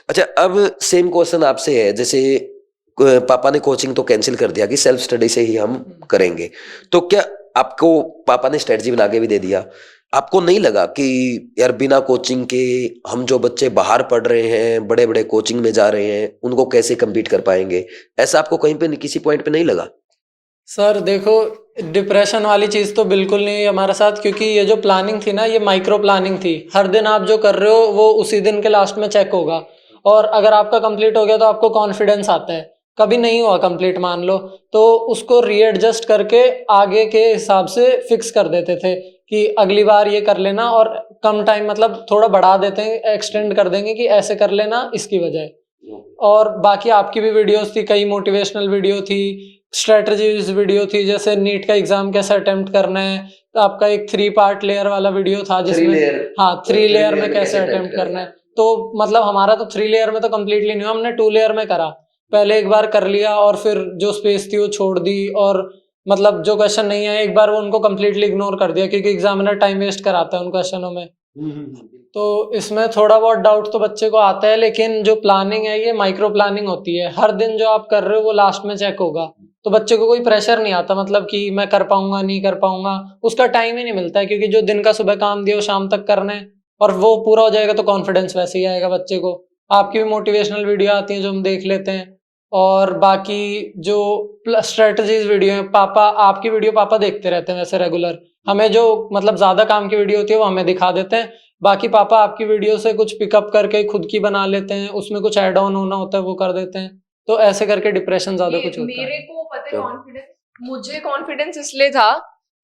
अच्छा, अब सेम क्वेश्चन आपसे है, जैसे पापा ने कोचिंग तो कैंसिल कर दिया कि सेल्फ स्टडी से ही हम करेंगे, तो क्या आपको पापा ने स्ट्रेटजी बना के भी दे दिया, आपको नहीं लगा कि यार बिना कोचिंग के हम जो बच्चे बाहर पढ़ रहे हैं, बड़े बड़े कोचिंग में जा रहे हैं, उनको कैसे कम्पीट कर पाएंगे? ऐसा आपको कहीं पे किसी पॉइंट पे नहीं लगा? सर देखो, डिप्रेशन वाली चीज़ तो बिल्कुल नहीं है हमारे साथ, क्योंकि ये जो प्लानिंग थी ना, ये माइक्रो प्लानिंग थी। हर दिन आप जो कर रहे हो वो उसी दिन के लास्ट में चेक होगा, और अगर आपका कंप्लीट हो गया तो आपको कॉन्फिडेंस आता है। कभी नहीं हुआ कंप्लीट मान लो, तो उसको रीएडजस्ट करके आगे के हिसाब से फिक्स कर देते थे कि अगली बार ये कर लेना, और कम टाइम मतलब थोड़ा बढ़ा देते हैं, एक्सटेंड कर देंगे कि ऐसे कर लेना इसकी वजह। और बाकी आपकी भी वीडियोस थी, कई मोटिवेशनल वीडियो थी, स्ट्रेटजीज वीडियो थी, जैसे नीट का एग्जाम कैसे अटेम्प्ट करना है। तो आपका एक 3 पार्ट लेयर वाला वीडियो था जिसमें हाँ 3 लेयर में कैसे अटेम्प्ट करना है। तो मतलब हमारा तो 3 लेयर में तो कम्प्लीटली नहीं हुआ, हमने 2 लेयर में करा। पहले एक बार कर लिया और फिर जो स्पेस थी वो छोड़ दी, और मतलब जो क्वेश्चन नहीं आए एक बार वो उनको कम्प्लीटली इग्नोर कर दिया, क्योंकि एग्जामिनर टाइम वेस्ट कराता है उन क्वेश्चनों में। तो इसमें थोड़ा बहुत डाउट तो बच्चे को आता है, लेकिन जो प्लानिंग है ये माइक्रो प्लानिंग होती है। हर दिन जो आप कर रहे हो वो लास्ट में चेक होगा, तो बच्चे को कोई प्रेशर नहीं आता, मतलब कि मैं कर पाऊंगा नहीं कर पाऊंगा, उसका टाइम ही नहीं मिलता है, क्योंकि जो दिन का सुबह काम दिया वो शाम तक करना है, और वो पूरा हो जाएगा तो कॉन्फिडेंस वैसे ही आएगा बच्चे को। आपकी भी मोटिवेशनल वीडियो आती है जो हम देख लेते हैं, और बाकी जो स्ट्रेटजीज वीडियो है, पापा आपकी वीडियो पापा देखते रहते हैं वैसे रेगुलर। हमें जो मतलब ज्यादा काम की वीडियो होती है वो हमें दिखा देते हैं, बाकी पापा आपकी वीडियो से कुछ पिकअप करके खुद की बना लेते हैं, उसमें कुछ ऐड ऑन होना होता है वो कर देते हैं। तो ऐसे करके डिप्रेशन ज्यादा कुछ होता मेरे है। को पता है कॉन्फिडेंस, मुझे कॉन्फिडेंस इसलिए था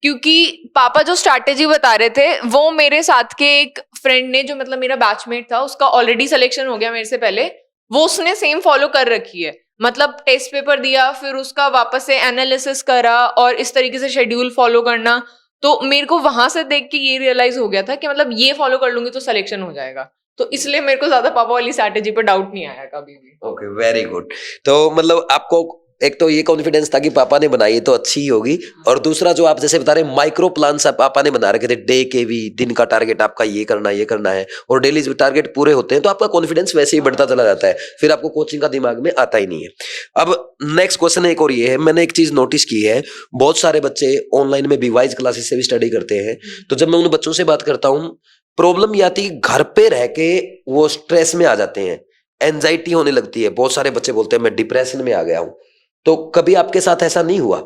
क्योंकि पापा जो स्ट्रैटेजी बता रहे थे वो मेरे साथ के एक फ्रेंड ने, जो मतलब मेरा बैचमेट था, उसका ऑलरेडी सिलेक्शन हो गया मेरे से पहले, वो उसने सेम फॉलो कर रखी है। मतलब टेस्ट पेपर दिया, फिर उसका वापस से एनालिसिस करा और इस तरीके से शेड्यूल फॉलो करना। तो मेरे को वहां से देख के ये रियलाइज हो गया था कि मतलब ये फॉलो कर लूंगी तो सिलेक्शन हो जाएगा। तो इसलिए मेरे को ज्यादा पापा वाली स्ट्रैटेजी पर डाउट नहीं आया कभी भी। Okay, very good. तो मतलब आपको एक तो ये कॉन्फिडेंस था कि पापा ने बनाई तो अच्छी ही होगी, और दूसरा जो आप जैसे बता रहे माइक्रो प्लान्स पापा ने बना रखे थे, डे के भी, दिन का टारगेट आपका ये करना है, और डेली टारगेट पूरे होते हैं, तो आपका कॉन्फिडेंस वैसे ही बढ़ता चला जाता है, फिर आपको कोचिंग का दिमाग में आता ही नहीं है। अब नेक्स्ट क्वेश्चन एक और ये है, मैंने एक चीज नोटिस की है, बहुत सारे बच्चे ऑनलाइन में बीवाइज क्लासेस से भी स्टडी करते हैं, तो जब मैं उन बच्चों से बात करता हूँ, प्रॉब्लम ये आती है घर पे रह के वो स्ट्रेस में आ जाते हैं, एंजाइटी होने लगती है। बहुत सारे बच्चे बोलते हैं मैं डिप्रेशन में आ गया हूँ। तो कभी आपके साथ ऐसा नहीं हुआ?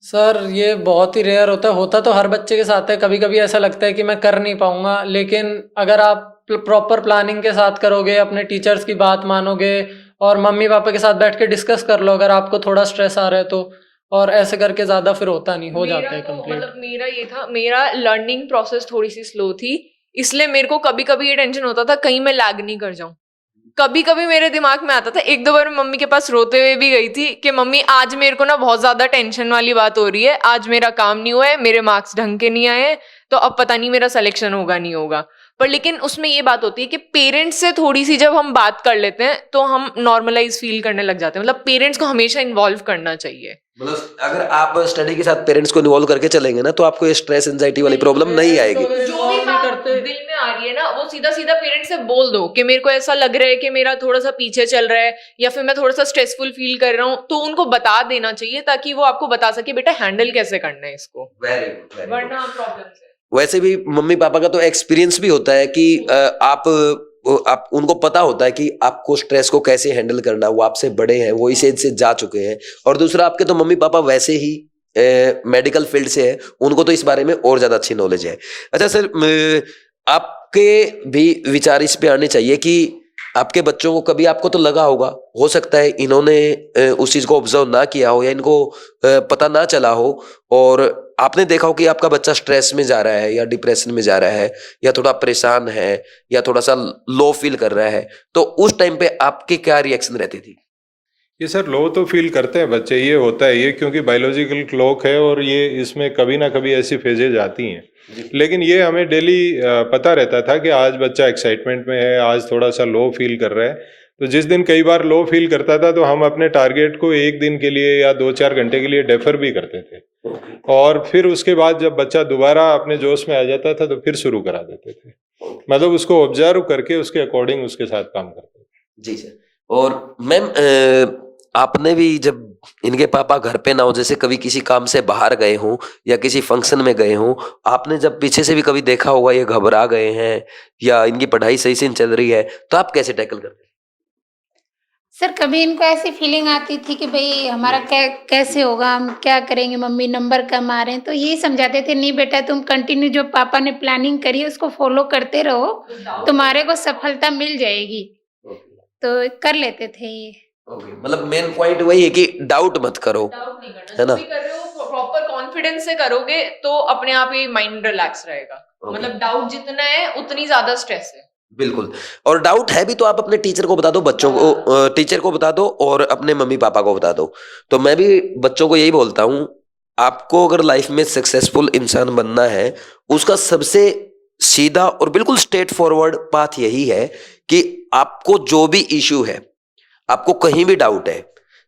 सर ये बहुत ही रेयर होता तो हर बच्चे के साथ है। कभी कभी ऐसा लगता है कि मैं कर नहीं पाऊंगा, लेकिन अगर आप प्रॉपर प्लानिंग के साथ करोगे, अपने टीचर्स की बात मानोगे और मम्मी पापा के साथ बैठ के डिस्कस कर लो अगर आपको थोड़ा स्ट्रेस आ रहा है तो, और ऐसे करके ज्यादा फिर होता नहीं, हो जाता है कंप्लीट। मतलब मेरा ये था, मेरा लर्निंग प्रोसेस थोड़ी सी स्लो थी, इसलिए मेरे को कभी कभी ये टेंशन होता था कहीं मैं लैग नहीं कर जाऊं। कभी कभी मेरे दिमाग में आता था, एक दो बार मम्मी के पास रोते हुए भी गई थी कि मम्मी आज मेरे को ना बहुत ज्यादा टेंशन वाली बात हो रही है, आज मेरा काम नहीं हुआ है, मेरे मार्क्स ढंग के नहीं आए, तो अब पता नहीं मेरा सिलेक्शन होगा नहीं होगा। पर लेकिन उसमें ये बात होती है कि पेरेंट्स से थोड़ी सी जब हम बात कर लेते हैं तो हम नॉर्मलाइज फील करने लग जाते हैं। मतलब पेरेंट्स को हमेशा इन्वॉल्व करना चाहिए। मतलब अगर आप स्टडी के साथ पेरेंट्स को इन्वॉल्व करके चलेंगे ना, तो आपको ये स्ट्रेस एंजाइटी वाली प्रॉब्लम नहीं आएगी। जो भी बात दिल में आ रही है ना, वो सीधा सीधा पेरेंट्स से बोल दो कि मेरे को ऐसा लग रहा है कि मेरा थोड़ा सा पीछे चल रहा है, या फिर मैं थोड़ा सा स्ट्रेसफुल फील कर रहा हूँ, तो उनको बता देना चाहिए ताकि वो आपको बता सके बेटा हैंडल कैसे करना है इसको, वरना प्रॉब्लम है। वैसे भी मम्मी पापा का तो एक्सपीरियंस भी होता है कि आप उनको पता होता है कि आपको स्ट्रेस को कैसे हैंडल करना है, वो आपसे बड़े हैं, वो इस एज से जा चुके हैं। और दूसरा, आपके तो मम्मी पापा वैसे ही मेडिकल फील्ड से है, उनको तो इस बारे में और ज्यादा अच्छी नॉलेज है। अच्छा सर, आपके भी विचार इस पे आने चाहिए कि आपके बच्चों को कभी आपको तो लगा होगा, हो सकता है इन्होंने उस चीज को ऑब्जर्व ना किया हो या इनको पता ना चला हो, और आपने देखा हो कि आपका बच्चा स्ट्रेस में जा रहा है या डिप्रेशन में जा रहा है या थोड़ा परेशान है या थोड़ा सा लो फील कर रहा है, तो उस टाइम पे आपके क्या रिएक्शन रहती थी? ये सर लो तो फील करते हैं बच्चे, ये होता है, ये क्योंकि बायोलॉजिकल क्लॉक है और ये इसमें कभी ना कभी ऐसी फेजेज आती हैं। लेकिन ये हमें डेली पता रहता था कि आज बच्चा एक्साइटमेंट में है, आज थोड़ा सा लो फील कर रहा है। तो जिस दिन कई बार लो फील करता था तो हम अपने टारगेट को एक दिन के लिए या 2-4 घंटे के लिए डेफर भी करते थे, और फिर उसके बाद जब बच्चा दोबारा अपने जोश में आ जाता था तो फिर शुरू करा देते थे। मतलब उसको ऑब्जर्व करके उसके अकॉर्डिंग उसके साथ काम करते थे। जी सर। और मैम, आपने भी जब इनके पापा घर पे ना हो, जैसे कभी किसी काम से बाहर गए हों या किसी फंक्शन में गए हों, आपने जब पीछे से भी कभी देखा होगा ये घबरा गए हैं या इनकी पढ़ाई सही से नहीं चल रही है, तो आप कैसे टैकल करते हैं? सर कभी इनको ऐसी फीलिंग आती थी कि भाई हमारा कैसे होगा, हम क्या करेंगे, मम्मी नंबर कम आ रहे हैं, तो यही समझाते थे नहीं बेटा तुम कंटिन्यू जो पापा ने प्लानिंग करी है उसको फॉलो करते रहो, तुम्हारे को सफलता मिल जाएगी। तो कर लेते थे ये। मतलब मेन पॉइंट वही है कि डाउट मत करो, डाउट नहीं करना, है ना? जो भी कर रहे हो प्रॉपर कॉन्फिडेंस से करोगे तो अपने आप ही माइंड रिलैक्स रहेगा। मतलब डाउट जितना है उतनी ज्यादा स्ट्रेस है। बिल्कुल। और डाउट है भी तो आप अपने टीचर को बता दो, बच्चों को टीचर को बता दो और अपने मम्मी पापा को बता दो। तो मैं भी बच्चों को यही बोलता हूँ, आपको अगर लाइफ में सक्सेसफुल इंसान बनना है, उसका सबसे सीधा और बिल्कुल स्ट्रेट फॉरवर्ड पाथ यही है कि आपको जो भी इश्यू है, आपको कहीं भी डाउट है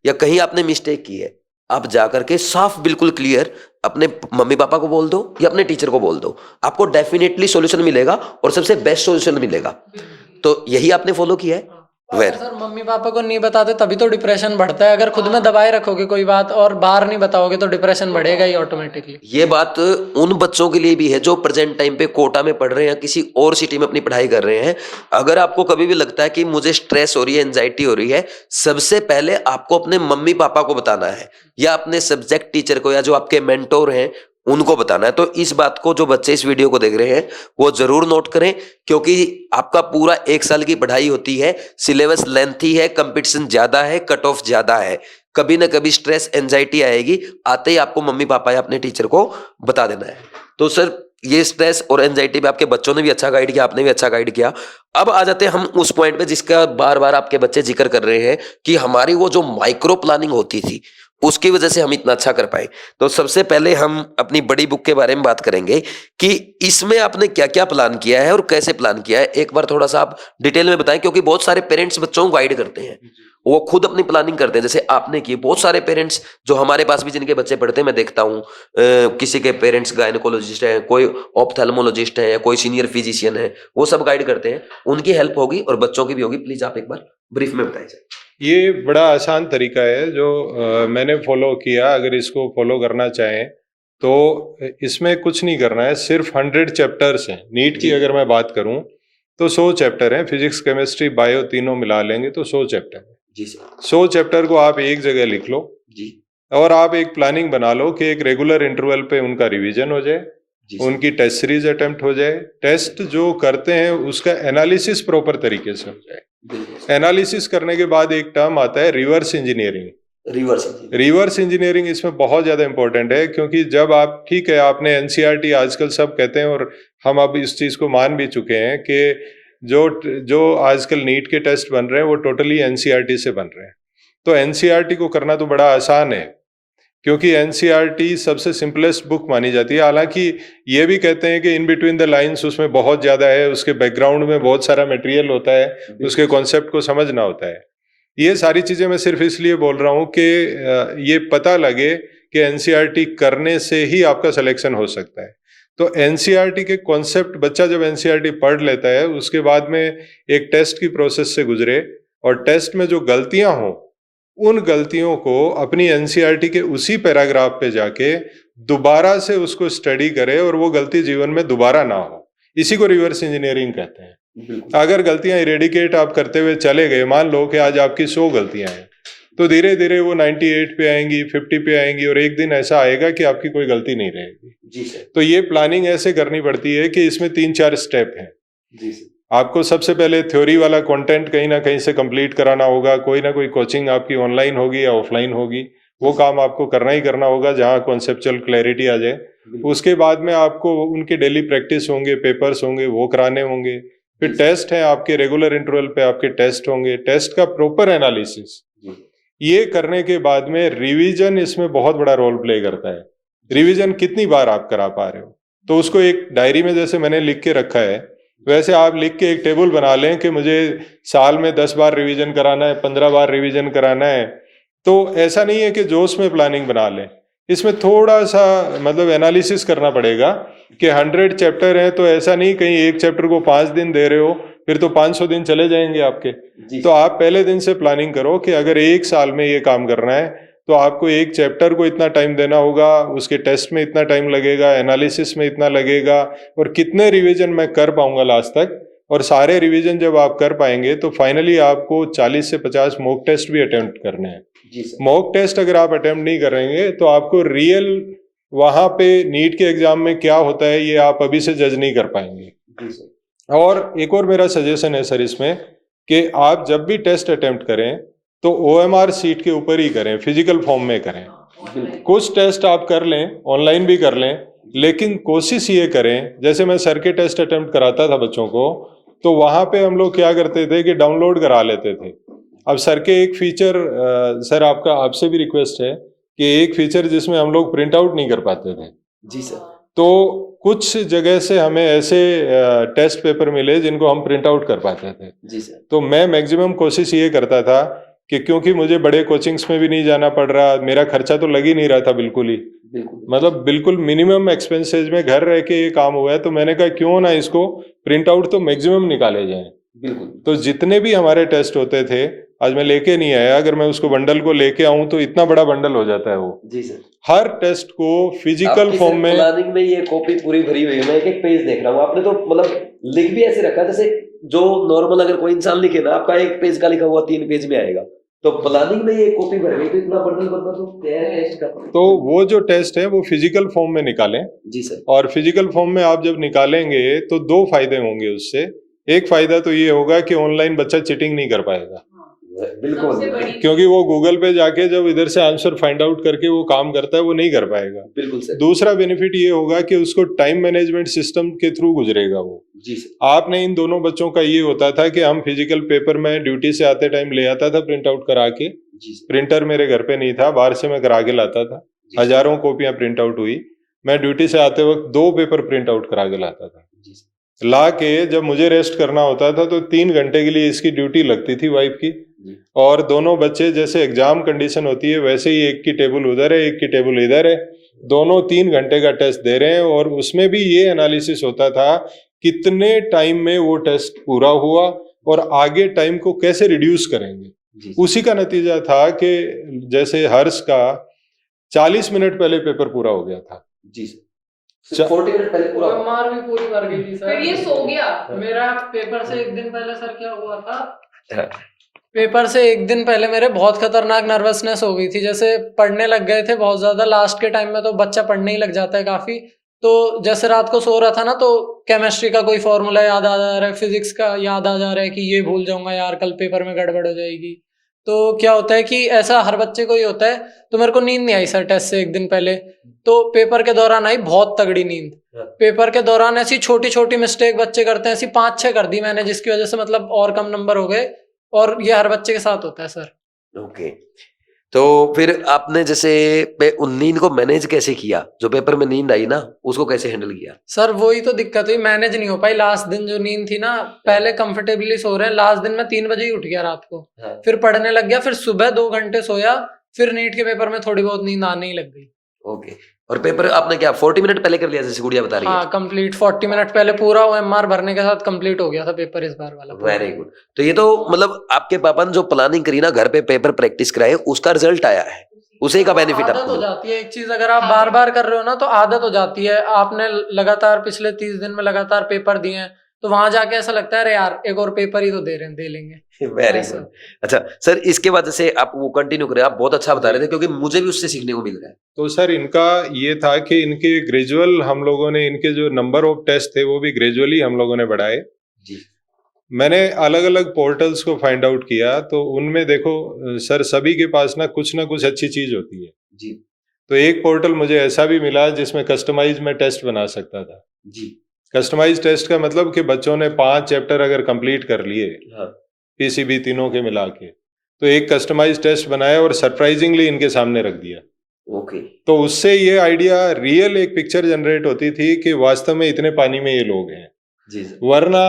या कहीं आपने मिस्टेक की है, आप जाकर के साफ बिल्कुल क्लियर अपने मम्मी पापा को बोल दो या अपने टीचर को बोल दो, आपको डेफिनेटली सॉल्यूशन मिलेगा और सबसे बेस्ट सॉल्यूशन मिलेगा। तो यही आपने फॉलो किया है। वेर सर मम्मी पापा को नहीं बताते तभी तो डिप्रेशन बढ़ता है। अगर खुद में दबाए रखोगे कोई बात और बाहर नहीं बताओगे तो डिप्रेशन बढ़ेगा ही ऑटोमेटिकली। ये बात उन बच्चों के लिए भी है जो प्रेजेंट टाइम पे कोटा में पढ़ रहे हैं या किसी और सिटी में अपनी पढ़ाई कर रहे हैं। अगर आपको कभी भी लगता है कि मुझे स्ट्रेस हो रही है, एंजाइटी हो रही है, सबसे पहले आपको अपने मम्मी पापा को बताना है या अपने सब्जेक्ट टीचर को या जो आपके मेंटोर हैं उनको बताना है। तो इस बात को जो बच्चे इस वीडियो को देख रहे हैं वो जरूर नोट करें, क्योंकि आपका पूरा 1 साल की पढ़ाई होती है, सिलेबस लेंथी है, कंपटीशन ज्यादा है, कट ऑफ ज्यादा है, कभी ना कभी स्ट्रेस एंजाइटी आएगी, आते ही आपको मम्मी पापा या अपने टीचर को बता देना है। तो सर ये स्ट्रेस और एंजाइटी पे आपके बच्चों ने भी अच्छा गाइड किया, आपने भी अच्छा गाइड किया। अब आ जाते हैं हम उस पॉइंट पे जिसका बार बार आपके बच्चे जिक्र कर रहे हैं कि हमारी वो जो माइक्रो प्लानिंग होती थी उसकी वजह से हम इतना अच्छा कर पाए। तो सबसे पहले हम अपनी बड़ी बुक के बारे में बात करेंगे कि इसमें आपने क्या क्या प्लान किया है और कैसे प्लान किया है। एक बार थोड़ा सा आप डिटेल में बताएं, क्योंकि बहुत सारे पेरेंट्स बच्चों को गाइड करते हैं, वो खुद अपनी प्लानिंग करते हैं जैसे आपने की। बहुत सारे पेरेंट्स जो हमारे पास भी जिनके बच्चे पढ़ते हैं, मैं देखता हूँ किसी के पेरेंट्स गायनेकोलॉजिस्ट हैं, कोई ऑप्थेल्मोलॉजिस्ट है, कोई सीनियर फिजिशियन है, वो सब गाइड करते हैं। उनकी हेल्प होगी और बच्चों की भी होगी। प्लीज आप एक बार ब्रीफ में बताइए। ये बड़ा आसान तरीका है जो मैंने फॉलो किया। अगर इसको फॉलो करना चाहें तो इसमें कुछ नहीं करना है, सिर्फ 100 चैप्टर्स हैं। नीट की अगर मैं बात करूं तो 100 चैप्टर हैं, फिजिक्स केमिस्ट्री बायो तीनों मिला लेंगे तो 100 चैप्टर है जी सर। 100 चैप्टर को आप एक जगह लिख लो जी। और आप एक प्लानिंग बना लो कि एक रेगुलर इंटरवल पे उनका रिवीजन हो जाए, उनकी टेस्ट सीरीज अटेम्प्ट हो जाए, टेस्ट जो करते हैं उसका एनालिसिस प्रॉपर तरीके से हो जाए। एनालिसिस करने के बाद एक टर्म आता है रिवर्स इंजीनियरिंग। रिवर्स इंजीनियरिंग इसमें बहुत ज्यादा इंपॉर्टेंट है, क्योंकि जब आप, ठीक है आपने एनसीईआरटी आजकल सब कहते हैं और हम अब इस चीज को मान भी चुके हैं कि जो आजकल नीट के टेस्ट बन रहे हैं वो टोटली एनसीईआरटी से बन रहे हैं। तो एनसीईआरटी को करना तो बड़ा आसान है, क्योंकि एनसीईआरटी सबसे सिंपलेस्ट बुक मानी जाती है। हालांकि ये भी कहते हैं कि इन बिटवीन द लाइंस उसमें बहुत ज़्यादा है, उसके बैकग्राउंड में बहुत सारा मटेरियल होता है, उसके कॉन्सेप्ट को समझना होता है। ये सारी चीज़ें मैं सिर्फ इसलिए बोल रहा हूँ कि ये पता लगे कि एनसीईआरटी करने से ही आपका सिलेक्शन हो सकता है। तो एनसीईआरटी के कॉन्सेप्ट बच्चा जब एनसीईआरटी पढ़ लेता है उसके बाद में एक टेस्ट की प्रोसेस से गुजरे और टेस्ट में जो गलतियां हों उन गलतियों को अपनी एनसीईआरटी के उसी पैराग्राफ पे जाके दोबारा से उसको स्टडी करे और वो गलती जीवन में दोबारा ना हो। इसी को रिवर्स इंजीनियरिंग कहते हैं। अगर गलतियां इरेडिकेट आप करते हुए चले गए, मान लो कि आज आपकी 100 गलतियां हैं, तो धीरे धीरे वो 98 पे आएंगी, 50 पे आएंगी और एक दिन ऐसा आएगा कि आपकी कोई गलती नहीं रहेगी। जी सर। तो ये प्लानिंग ऐसे करनी पड़ती है कि इसमें 3-4 स्टेप हैं। जी सर। आपको सबसे पहले थ्योरी वाला कंटेंट कहीं ना कहीं से कंप्लीट कराना होगा, कोई ना कोई कोचिंग आपकी ऑनलाइन होगी या ऑफलाइन होगी, वो काम आपको करना ही करना होगा जहाँ कॉन्सेप्चुअल क्लैरिटी आ जाए। उसके बाद में आपको उनके डेली प्रैक्टिस होंगे, पेपर्स होंगे, वो कराने होंगे। फिर टेस्ट है आपके, रेगुलर इंटरवल पे आपके टेस्ट होंगे, टेस्ट का प्रॉपर एनालिसिस। ये करने के बाद में रिवीजन इसमें बहुत बड़ा रोल प्ले करता है। रिवीजन कितनी बार आप करा पा रहे हो, तो उसको एक डायरी में जैसे मैंने लिख के रखा है वैसे आप लिख के एक टेबल बना लें कि मुझे साल में 10 बार रिवीजन कराना है, 15 बार रिवीजन कराना है। तो ऐसा नहीं है कि जोश में प्लानिंग बना लें, इसमें थोड़ा सा मतलब एनालिसिस करना पड़ेगा कि 100 चैप्टर हैं, तो ऐसा नहीं कहीं एक चैप्टर को 5 दिन दे रहे हो फिर तो 500 दिन चले जाएंगे आपके। तो आप पहले दिन से प्लानिंग करो कि अगर एक साल में ये काम करना है तो आपको एक चैप्टर को इतना टाइम देना होगा, उसके टेस्ट में इतना टाइम लगेगा, एनालिसिस में इतना लगेगा, और कितने रिवीजन मैं कर पाऊंगा लास्ट तक। और सारे रिवीजन जब आप कर पाएंगे तो फाइनली आपको 40 से 50 मॉक टेस्ट भी अटेम्प्ट करने हैं। मॉक टेस्ट अगर आप अटेम्प्ट नहीं करेंगे तो आपको रियल वहां पे नीट के एग्जाम में क्या होता है ये आप अभी से जज नहीं कर पाएंगे। और एक और मेरा सजेशन है सर इसमें कि आप जब भी टेस्ट अटेम्प्ट करें तो OMR सीट के ऊपर ही करें, फिजिकल फॉर्म में करें। कुछ टेस्ट आप कर लें, ऑनलाइन भी कर लें, लेकिन कोशिश ये करें, जैसे मैं सर के टेस्ट अटेम्प्ट कराता था बच्चों को, तो वहां पे हम लोग क्या करते थे कि डाउनलोड करा लेते थे। अब सर के एक फीचर, सर आपसे भी रिक्वेस्ट है कि एक फीचर जिसमें हम लोग प्रिंट आउट नहीं कर पाते थे। जी सर। तो कुछ जगह से हमें ऐसे टेस्ट पेपर मिले जिनको हम प्रिंट आउट कर पाते थे। जी सर। तो मैं मैक्सिमम कोशिश ये करता था कि क्योंकि मुझे बड़े कोचिंग्स में भी नहीं जाना पड़ रहा, मेरा खर्चा तो लग ही नहीं रहा था बिल्कुल ही, मतलब बिल्कुल मिनिमम एक्सपेंसेस में घर रह के ये काम हुआ है, तो मैंने कहा क्यों ना इसको प्रिंट आउट तो मैक्सिमम निकाले जाएं। बिल्कुल। तो जितने भी हमारे टेस्ट होते थे, आज मैं लेके नहीं आया, अगर मैं उसको बंडल को लेके आऊं तो इतना बड़ा बंडल हो जाता है वो। जी सर। हर टेस्ट को फिजिकल आपकी फॉर्म में, प्लानिंग में ये कॉपी पूरी भरी हुई है, मैं एक एक पेज देख रहा हूँ। आपने तो मतलब लिख भी ऐसे रखा जैसे जो नॉर्मल अगर कोई इंसान लिखे ना, आपका एक पेज का लिखा हुआ 3 पेज में आएगा। तो प्लानिंग में ये कॉपी भर गई, तो इतना बंडल बनना तो क्या है टेस्ट का। तो वो जो टेस्ट है वो फिजिकल फॉर्म में निकालें। जी सर। और फिजिकल फॉर्म में आप जब निकालेंगे तो 2 फायदे होंगे उससे। एक फायदा तो ये होगा कि ऑनलाइन बच्चा चीटिंग नहीं कर पाएगा, बिल्कुल, क्योंकि वो गूगल पे जाके जब इधर से आंसर फाइंड आउट करके वो काम करता है, वो नहीं कर पाएगा। बिल्कुल सर। दूसरा बेनिफिट ये होगा कि उसको टाइम मैनेजमेंट सिस्टम के थ्रू गुजरेगा वो। जी सर। आपने इन दोनों बच्चों का ये होता था कि हम फिजिकल पेपर में ड्यूटी से आते टाइम ले आता था प्रिंट आउट करा के। जी सर। प्रिंटर मेरे घर पे नहीं था, बाहर से मैं करा के लाता था। जी सर। हजारों कॉपियां प्रिंट आउट हुई। मैं ड्यूटी से आते वक्त 2 पेपर प्रिंट आउट करा के लाता था। जी सर। ला के जब मुझे रेस्ट करना होता था तो 3 घंटे के लिए इसकी ड्यूटी लगती थी वाइफ की। जी। और दोनों बच्चे जैसे एग्जाम कंडीशन होती है वैसे ही एक की टेबल उधर है, एक की टेबल इधर है, दोनों 3 घंटे का टेस्ट दे रहे हैं। और उसमें भी ये एनालिसिस होता था कितने टाइम में वो टेस्ट पूरा हुआ और आगे टाइम को कैसे रिड्यूस करेंगे। जी। उसी का नतीजा था कि जैसे हर्ष का 40 मिनट पहले पेपर पूरा हो गया था। जी सर। 40 मिनट पहले पूरा। मार भी पूरी भर गई थी सर। फिर ये सो गया। मेरा पेपर से 1 दिन पहले सर क्या हुआ था, हाँ। पेपर से 1 दिन पहले मेरे बहुत खतरनाक नर्वसनेस हो गई थी। जैसे पढ़ने लग गए थे बहुत ज्यादा, लास्ट के टाइम में तो बच्चा पढ़ने ही लग जाता है काफी। तो जैसे रात को सो रहा था ना, तो केमिस्ट्री का कोई फॉर्मूला याद आ जा रहा है, फिजिक्स का याद आ जा रहा है कि ये भूल जाऊंगा यार, कल पेपर में गड़बड़ हो जाएगी। तो क्या होता है कि ऐसा हर बच्चे को ही होता है। तो मेरे को नींद नहीं आई सर टेस्ट से 1 दिन पहले, तो पेपर के दौरान आई बहुत तगड़ी नींद। पेपर के दौरान ऐसी छोटी छोटी मिस्टेक बच्चे करते हैं, ऐसी 5-6 कर दी मैंने, जिसकी वजह से मतलब और कम नंबर हो गए। और ये हर बच्चे के साथ होता है सर। ओके। तो फिर आपने जैसे नींद को मैनेज कैसे किया, जो पेपर में नींद आई ना उसको कैसे हैंडल किया। सर वही तो दिक्कत हुई, मैनेज नहीं हो पाई। लास्ट दिन जो नींद थी ना, पहले कंफर्टेबली सो रहे हैं, लास्ट दिन मैं 3 बजे ही उठ गया रात को। हाँ। फिर पढ़ने लग गया, फिर सुबह 2 घंटे सोया, फिर नीट के पेपर में थोड़ी बहुत नींद आने ही लग गई। ओके। और पेपर आपने क्या 40 मिनट पहले कर लिया जैसे गुड़िया बता रही है। हाँ कंप्लीट 40 मिनट पहले पूरा OMR भरने के साथ कंप्लीट हो गया था पेपर इस बार वाला। Very good. तो ये तो मतलब आपके पापा ने जो प्लानिंग करी ना, घर पे पेपर प्रैक्टिस कराए, उसका रिजल्ट आया है, उसी का बेनिफिट आदत आपको हो जाती है एक चीज, अगर आप बार बार कर रहे हो ना तो आदत हो जाती है। आपने लगातार पिछले 30 दिन में लगातार पेपर दिए हैं, तो वहां जाके ऐसा लगता है अरे यार एक और पेपर ही तो दे लेंगे। Very good. अच्छा सर, इसके बाद से आप वो कंटिन्यू करें, आप बहुत अच्छा बता रहे थे, क्योंकि मुझे भी उससे सीखने को मिल रहा है। तो सर इनका ये था कि इनके ग्रेजुअल हम लोगों ने, इनके जो नंबर ऑफ टेस्ट थे वो भी ग्रेजुअली हम लोगों ने बढ़ाए। जी। मैंने अलग अलग पोर्टल्स को फाइंड आउट किया, तो उनमें देखो सर सभी के पास ना कुछ अच्छी चीज होती है। जी। तो एक पोर्टल मुझे ऐसा भी मिला जिसमें कस्टमाइज में टेस्ट बना सकता था। जी। कस्टमाइज टेस्ट का मतलब कि बच्चों ने 5 चैप्टर अगर कंप्लीट कर लिए, हाँ। पीसीबी तीनों के मिला के, तो एक कस्टमाइज टेस्ट बनाया और सरप्राइजिंगली इनके सामने रख दिया। ओके। तो उससे ये आइडिया, रियल एक पिक्चर जनरेट होती थी कि वास्तव में इतने पानी में ये लोग हैं। जी सर। वरना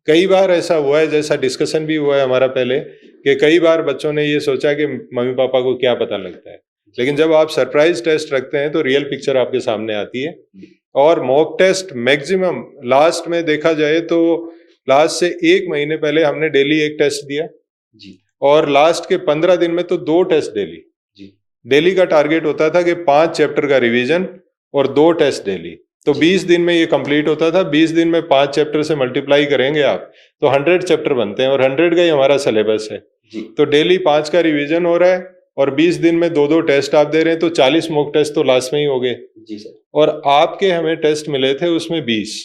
कई बार ऐसा हुआ है, जैसा डिस्कशन भी हुआ है हमारा पहले, कि कई बार बच्चों ने ये सोचा कि मम्मी पापा को क्या पता लगता है, लेकिन जब आप सरप्राइज टेस्ट रखते हैं तो रियल पिक्चर आपके सामने आती है। और मॉक टेस्ट मैक्सिमम लास्ट में देखा जाए तो लास्ट से 1 महीने पहले हमने डेली एक टेस्ट दिया। जी। और लास्ट के 15 दिन में तो 2 टेस्ट डेली। जी। डेली का टारगेट होता था कि 5 चैप्टर का रिवीजन और 2 टेस्ट डेली। तो 20 दिन में ये कंप्लीट होता था। 20 दिन में 5 चैप्टर से मल्टीप्लाई करेंगे आप तो 100 चैप्टर बनते हैं, और 100 का ही हमारा सिलेबस है। जी। तो डेली 5 का रिवीजन हो रहा है और 20 दिन में 2-2 टेस्ट आप दे रहे हैं, तो 40 मॉक टेस्ट तो लास्ट में ही हो गए। जी सर। और आपके हमें टेस्ट मिले थे उसमें 20।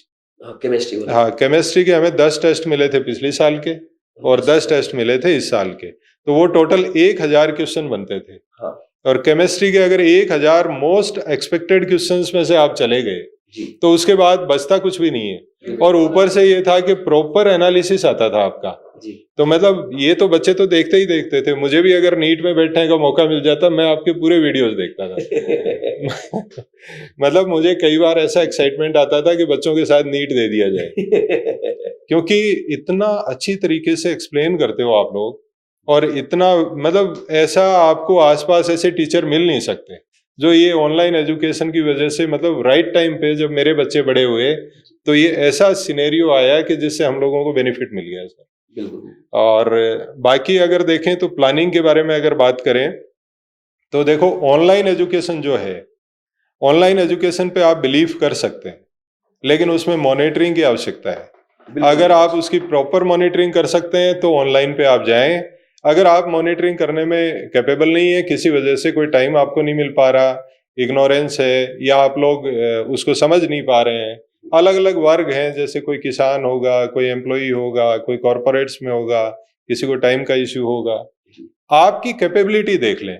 केमिस्ट्री वाला। हाँ, केमिस्ट्री के हमें 10 टेस्ट मिले थे पिछले साल के और 10 टेस्ट मिले थे इस साल के, तो वो टोटल 1000 क्वेश्चन बनते थे। हाँ। और केमिस्ट्री के अगर 1000 मोस्ट एक्सपेक्टेड क्वेश्चंस में से आप चले गए तो उसके बाद बचता कुछ भी नहीं है। और ऊपर से ये था कि प्रॉपर एनालिसिस आता था आपका। तो मतलब ये तो बच्चे तो देखते ही देखते थे। मुझे भी अगर नीट में बैठने का मौका मिल जाता, मैं आपके पूरे वीडियोस देखता था। मतलब मुझे कई बार ऐसा एक्साइटमेंट आता था कि बच्चों के साथ नीट दे दिया जाए, क्योंकि इतना अच्छी तरीके से एक्सप्लेन करते हो आप लोग, और इतना मतलब ऐसा आपको आसपास ऐसे टीचर मिल नहीं सकते जो ये ऑनलाइन एजुकेशन की वजह से, मतलब राइट टाइम पे जब मेरे बच्चे बड़े हुए तो ये ऐसा सिनेरियो आया कि जिससे हम लोगों को बेनिफिट मिल गया सर। बिल्कुल। और बाकी अगर देखें तो प्लानिंग के बारे में अगर बात करें तो देखो, ऑनलाइन एजुकेशन जो है, ऑनलाइन एजुकेशन पे आप बिलीव कर सकते हैं, लेकिन उसमें मॉनिटरिंग की आवश्यकता है। अगर आप उसकी प्रॉपर मॉनिटरिंग कर सकते हैं तो ऑनलाइन पे आप जाएं। अगर आप मॉनिटरिंग करने में कैपेबल नहीं है, किसी वजह से कोई टाइम आपको नहीं मिल पा रहा, इग्नोरेंस है, या आप लोग उसको समझ नहीं पा रहे हैं, अलग अलग वर्ग हैं, जैसे कोई किसान होगा, कोई एम्प्लॉई होगा, कोई कॉरपोरेट्स में होगा, किसी को टाइम का इश्यू होगा, आपकी कैपेबिलिटी देख लें।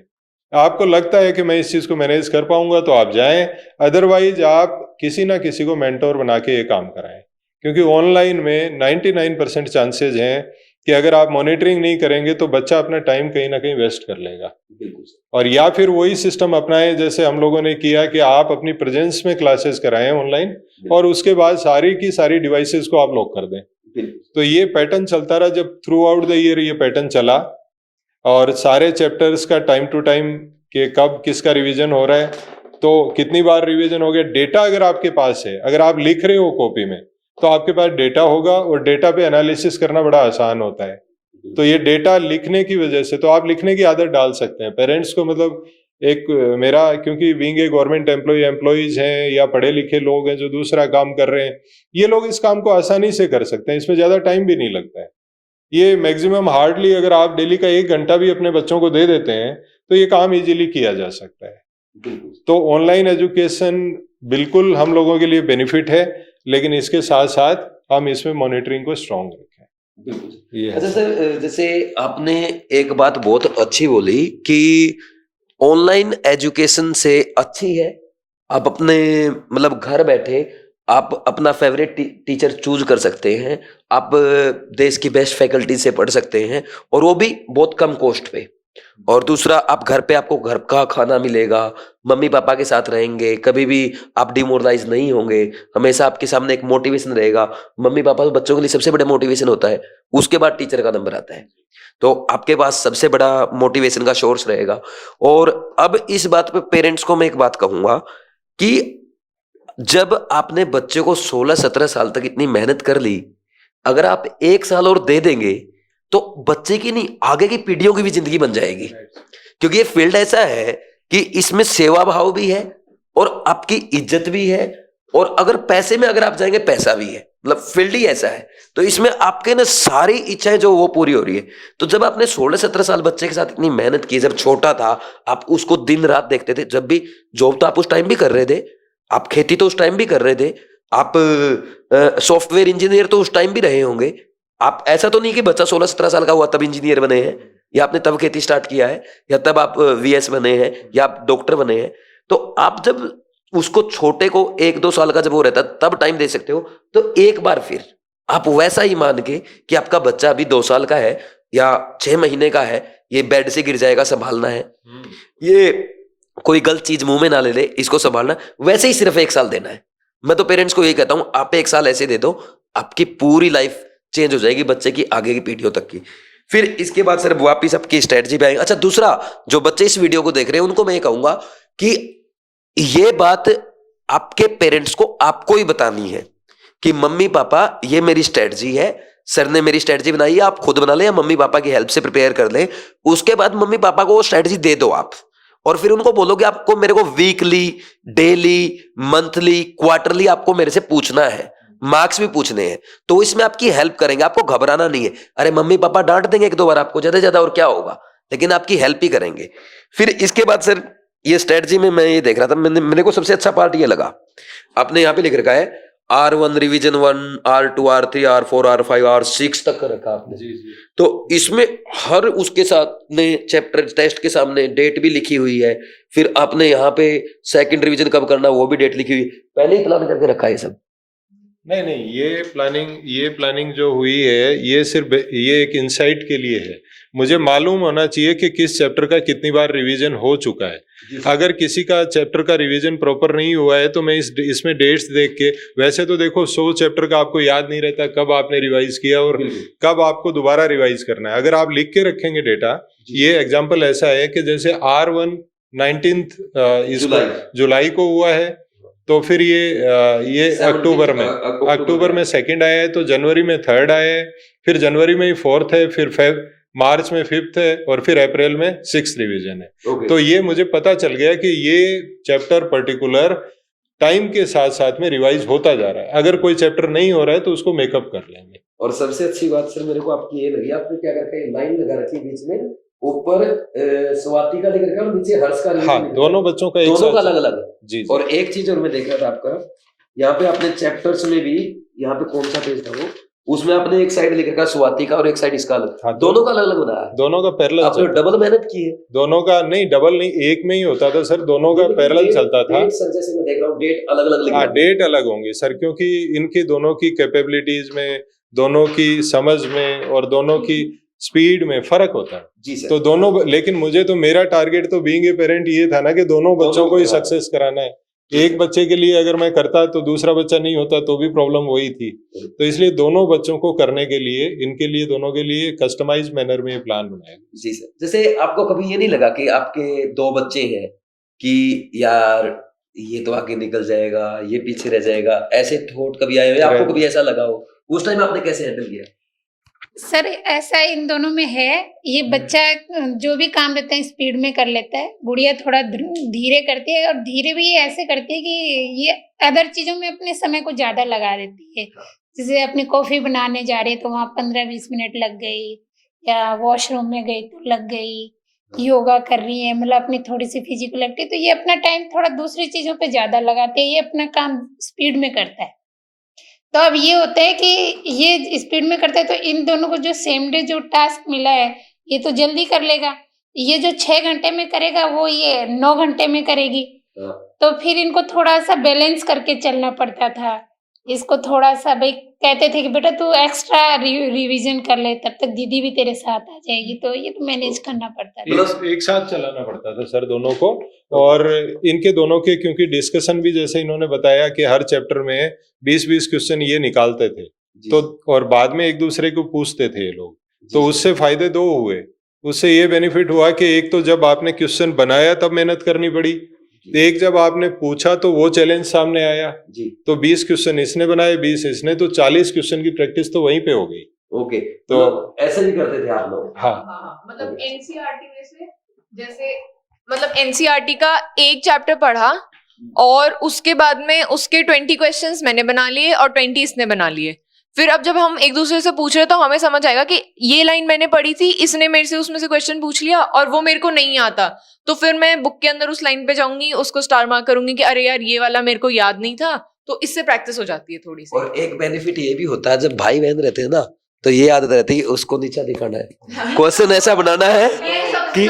आपको लगता है कि मैं इस चीज को मैनेज कर पाऊंगा तो आप जाएं, अदरवाइज आप किसी ना किसी को मेंटोर बना के ये काम कराएं, क्योंकि ऑनलाइन में 99% चांसेस हैं कि अगर आप मॉनिटरिंग नहीं करेंगे तो बच्चा अपना टाइम कहीं ना कहीं वेस्ट कर लेगा। और या फिर वही सिस्टम अपनाएं जैसे हम लोगों ने किया कि आप अपनी प्रेजेंस में क्लासेस कराएं ऑनलाइन, और उसके बाद सारी की सारी डिवाइसेस को आप लॉक कर दें। तो ये पैटर्न चलता रहा, जब थ्रू आउट द ईयर ये पैटर्न चला, और सारे चैप्टर्स का टाइम टू टाइम कि कब किसका रिवीजन हो रहा है, तो कितनी बार रिवीजन हो गया। डेटा अगर आपके पास है, अगर आप लिख रहे हो कॉपी में, तो आपके पास डेटा होगा, और डेटा पे एनालिसिस करना बड़ा आसान होता है। तो ये डेटा लिखने की वजह से तो आप लिखने की आदत डाल सकते हैं। पेरेंट्स को मतलब एक मेरा, क्योंकि बीइंग ए गवर्नमेंट एम्प्लॉइज हैं या पढ़े लिखे लोग हैं जो दूसरा काम कर रहे हैं, ये लोग इस काम को आसानी से कर सकते हैं, इसमें ज्यादा टाइम भी नहीं लगता है। ये मैक्सिमम हार्डली अगर आप डेली का 1 घंटा भी अपने बच्चों को दे देते हैं तो ये काम इजीली किया जा सकता है। तो ऑनलाइन एजुकेशन बिल्कुल हम लोगों के लिए बेनिफिट है, लेकिन इसके साथ साथ हम इसमें मॉनिटरिंग को स्ट्रांग रखें। ये अच्छा सर, जैसे आपने एक बात बहुत अच्छी बोली कि ऑनलाइन एजुकेशन से अच्छी है, आप अपने मतलब घर बैठे आप अपना फेवरेट टीचर चूज कर सकते हैं, आप देश की बेस्ट फैकल्टी से पढ़ सकते हैं, और वो भी बहुत कम कॉस्ट पे। और दूसरा, आप घर पे आपको घर का खाना मिलेगा, मम्मी पापा के साथ रहेंगे, कभी भी आप डिमोरलाइज नहीं होंगे, हमेशा आपके सामने एक मोटिवेशन रहेगा। मम्मी पापा तो बच्चों के लिए सबसे बड़ा मोटिवेशन होता है, उसके बाद टीचर का नंबर आता है, तो आपके पास सबसे बड़ा मोटिवेशन का सोर्स रहेगा। और अब इस बात पे पेरेंट्स को मैं एक बात कहूंगा कि जब आपने बच्चे को 16-17 साल तक इतनी मेहनत कर ली, अगर आप 1 साल और दे देंगे तो बच्चे की नहीं, आगे की पीढ़ियों की भी जिंदगी बन जाएगी। क्योंकि ये फील्ड ऐसा है कि इसमें सेवा भाव भी है और आपकी इज्जत भी है, और अगर पैसे में अगर आप जाएंगे पैसा भी है, मतलब फील्ड ही ऐसा है। तो इसमें आपके ना सारी इच्छाएं जो वो पूरी हो रही है। तो जब आपने 16-17 साल बच्चे के साथ इतनी मेहनत की, जब छोटा था आप उसको दिन रात देखते थे, जब भी जॉब तो आप उस टाइम भी कर रहे थे, आप खेती तो उस टाइम भी कर रहे थे, आप सॉफ्टवेयर इंजीनियर तो उस टाइम भी रहे होंगे। आप ऐसा तो नहीं कि बच्चा 16-17 साल का हुआ तब इंजीनियर बने हैं, या आपने तब खेती स्टार्ट किया है, या तब आप वीएस बने हैं, या आप डॉक्टर बने हैं। तो आप जब उसको छोटे को 1-2 साल का जब वो रहता तब टाइम दे सकते हो, तो एक बार फिर आप वैसा ही मान के कि आपका बच्चा अभी 2 साल का है या 6 महीने का है, ये बेड से गिर जाएगा, संभालना है, ये कोई गलत चीज मुंह में ना ले ले, इसको संभालना, वैसे ही सिर्फ 1 साल देना है। मैं तो पेरेंट्स को यही कहता हूं, आप 1 साल ऐसे दे दो, आपकी पूरी लाइफ चेंज हो जाएगी बच्चे की आगे की पीढ़ियों तक की। फिर इसके बाद सर वापिस आपकी स्ट्रेटजी पे आएंगे। अच्छा, दूसरा, जो बच्चे इस वीडियो को देख रहे हैं उनको मैं ये कहूंगा कि ये बात आपके पेरेंट्स को आपको ही बतानी है कि मम्मी पापा ये मेरी स्ट्रेटजी है, सर ने मेरी स्ट्रेटजी बनाई है, आप खुद बना लें या मम्मी पापा की हेल्प से प्रिपेयर कर लें। उसके बाद मम्मी पापा को वो स्ट्रेटजी दे दो आप, और फिर उनको बोलो कि आपको मेरे को वीकली, डेली, मंथली, क्वार्टरली आपको मेरे से पूछना है, मार्क्स भी पूछने हैं, तो इसमें आपकी हेल्प करेंगे, आपको घबराना नहीं है। अरे मम्मी पापा डांट देंगे 1-2 बार आपको, ज्यादा ज्यादा और क्या होगा, लेकिन आपकी हेल्प ही करेंगे। फिर इसके बाद सर ये स्ट्रेटजी में मैं ये देख रहा था, मेरे को सबसे अच्छा पार्ट ये लगा, आपने यहाँ पे लिख रखा है R1 revision 1, R2, R3, R4, R5, R6 तक का रखा आपने। जी जी। तो इसमें हर उसके साथ में चैप्टर टेस्ट के सामने डेट भी लिखी हुई है, फिर आपने यहाँ पे सेकंड रिवीजन कब करना वो भी डेट लिखी हुई है, पहले ही प्लान करके रखा है सब। नहीं, ये प्लानिंग जो हुई है ये सिर्फ ये एक इंसाइट के लिए है। मुझे मालूम होना चाहिए कि किस चैप्टर का कितनी बार रिवीजन हो चुका है। अगर किसी का चैप्टर का रिवीजन प्रॉपर नहीं हुआ है तो मैं इसमें डेट्स देख के, वैसे तो देखो 100 चैप्टर का आपको याद नहीं रहता कब आपने रिवाइज किया और कब आपको दोबारा रिवाइज करना है। अगर आप लिख के रखेंगे डेटा, ये एग्जाम्पल ऐसा है कि जैसे R1 19 जुलाई को हुआ है, तो फिर ये अक्टूबर में सेकंड आया है, तो जनवरी में थर्ड आया है, फिर जनवरी में ही फोर्थ है, फिर मार्च में फिफ्थ है और फिर अप्रैल में 6th रिवीजन है। तो ये मुझे पता चल गया कि ये चैप्टर पर्टिकुलर टाइम के साथ साथ में रिवाइज होता जा रहा है। अगर कोई चैप्टर नहीं हो रहा है तो उसको मेकअप कर लेंगे। और सबसे अच्छी बात सर मेरे को आपकी ये लगी, आपने क्या करके लाइन लगा रखी बीच में, ऊपर स्वाति का लिख रखा और नीचे हर्ष का। हाँ, दोनों बच्चों का दोनों का अलग अलग जी। और एक चीज और मैं देख रहा था आपका, यहाँ पे आपने चैप्टर्स में भी, यहाँ पे कौन सा पेज था वो, उसमें आपने एक साइड लिख रखा स्वाति का और एक साइड इसका अलग। हाँ, दोनों का अलग अलग बनाया, दोनों का पैरेलल। आपने डबल मेहनत की है। दोनों का नहीं, डबल नहीं, एक में ही होता था सर, दोनों का पैरेलल चलता था। सर जैसे मैं देख रहा हूँ डेट अलग अलग लिखी है। डेट अलग होंगे सर, क्योंकि इनकी दोनों की कैपेबिलिटीज में, दोनों की समझ में और दोनों की स्पीड में फर्क होता है जी सर। तो दोनों, लेकिन मुझे तो मेरा टारगेट तो बीइंग ए पेरेंट ये था ना कि दोनों बच्चों को ही सक्सेस कराना है। एक बच्चे के लिए अगर मैं करता तो दूसरा बच्चा नहीं होता तो भी प्रॉब्लम वही थी। तो इसलिए दोनों बच्चों को करने के लिए, इनके लिए, दोनों के लिए कस्टमाइज मैनर में ये प्लान बनाया। जी सर। जैसे आपको कभी ये नहीं लगा कि आपके 2 बच्चे हैं कि यार ये तो आगे निकल जाएगा, ये पीछे रह जाएगा, ऐसे थॉट कभी आए हुए आपको? कभी ऐसा लगा हो? उस टाइम आपने कैसे हैंडल किया? सर ऐसा इन दोनों में है, ये बच्चा जो भी काम रहता है स्पीड में कर लेता है, गुड़िया थोड़ा धीरे करती है और धीरे भी ऐसे करती है कि ये अदर चीजों में अपने समय को ज्यादा लगा देती है। जैसे अपनी कॉफी बनाने जा रही है तो वहां 15-20 मिनट लग गई, या वॉशरूम में गई तो लग गई, योगा कर रही है, मतलब अपनी थोड़ी सी फिजिकल एक्टिविटी, तो ये अपना टाइम थोड़ा दूसरी चीजों पे ज्यादा लगाते हैं, ये अपना काम स्पीड में करता है। तो अब ये होता है कि ये स्पीड में करता है तो इन दोनों को जो सेम डे जो टास्क मिला है ये तो जल्दी कर लेगा, ये जो 6 घंटे में करेगा वो ये 9 घंटे में करेगी। तो फिर इनको थोड़ा सा बैलेंस करके चलना पड़ता था। इसको थोड़ा सा भाई कहते थे कि बेटा तू एक्स्ट्रा रिवीजन कर ले, तब तक दीदी भी तेरे साथ आ जाएगी, तो ये तो मैनेज करना पड़ता था। एक साथ चलाना पड़ता था सर दोनों को। और इनके दोनों के, क्योंकि डिस्कशन भी जैसे इन्होंने बताया कि हर चैप्टर में 20-20 क्वेश्चन ये निकालते थे, तो और बाद में एक दूसरे को पूछते थे ये लोग, तो उससे फायदे 2 हुए। उससे ये बेनिफिट हुआ कि एक तो जब आपने क्वेश्चन बनाया तब मेहनत करनी पड़ी, एक जब आपने पूछा तो वो चैलेंज सामने आया जी। तो 20 क्वेश्चन इसने बनाए, 20 इसने, तो 40 क्वेश्चन की प्रैक्टिस तो वहीं पे हो गई। ओके, तो ऐसे ही करते थे आप लोग? हाँ, मतलब एनसीईआरटी में से, जैसे मतलब एनसीईआरटी का एक चैप्टर पढ़ा और उसके बाद में उसके 20 क्वेश्चंस मैंने बना लिए और 20 इसने बना लिए। फिर अब जब हम एक दूसरे से पूछ रहे तो हमें समझ आएगा कि ये लाइन मैंने पढ़ी थी, इसने मेरे से उसमें से क्वेश्चन पूछ लिया और वो मेरे को नहीं आता, तो फिर मैं बुक के अंदर उस लाइन पे जाऊंगी, उसको स्टार मार्क करूंगी कि अरे यार ये वाला मेरे को याद नहीं था, तो इससे प्रैक्टिस हो जाती है थोड़ी सी। और एक बेनिफिट ये भी होता है जब भाई बहन रहते हैं ना, तो ये आदत रहती है उसको नीचा दिखाना है, क्वेश्चन ऐसा बनाना है कि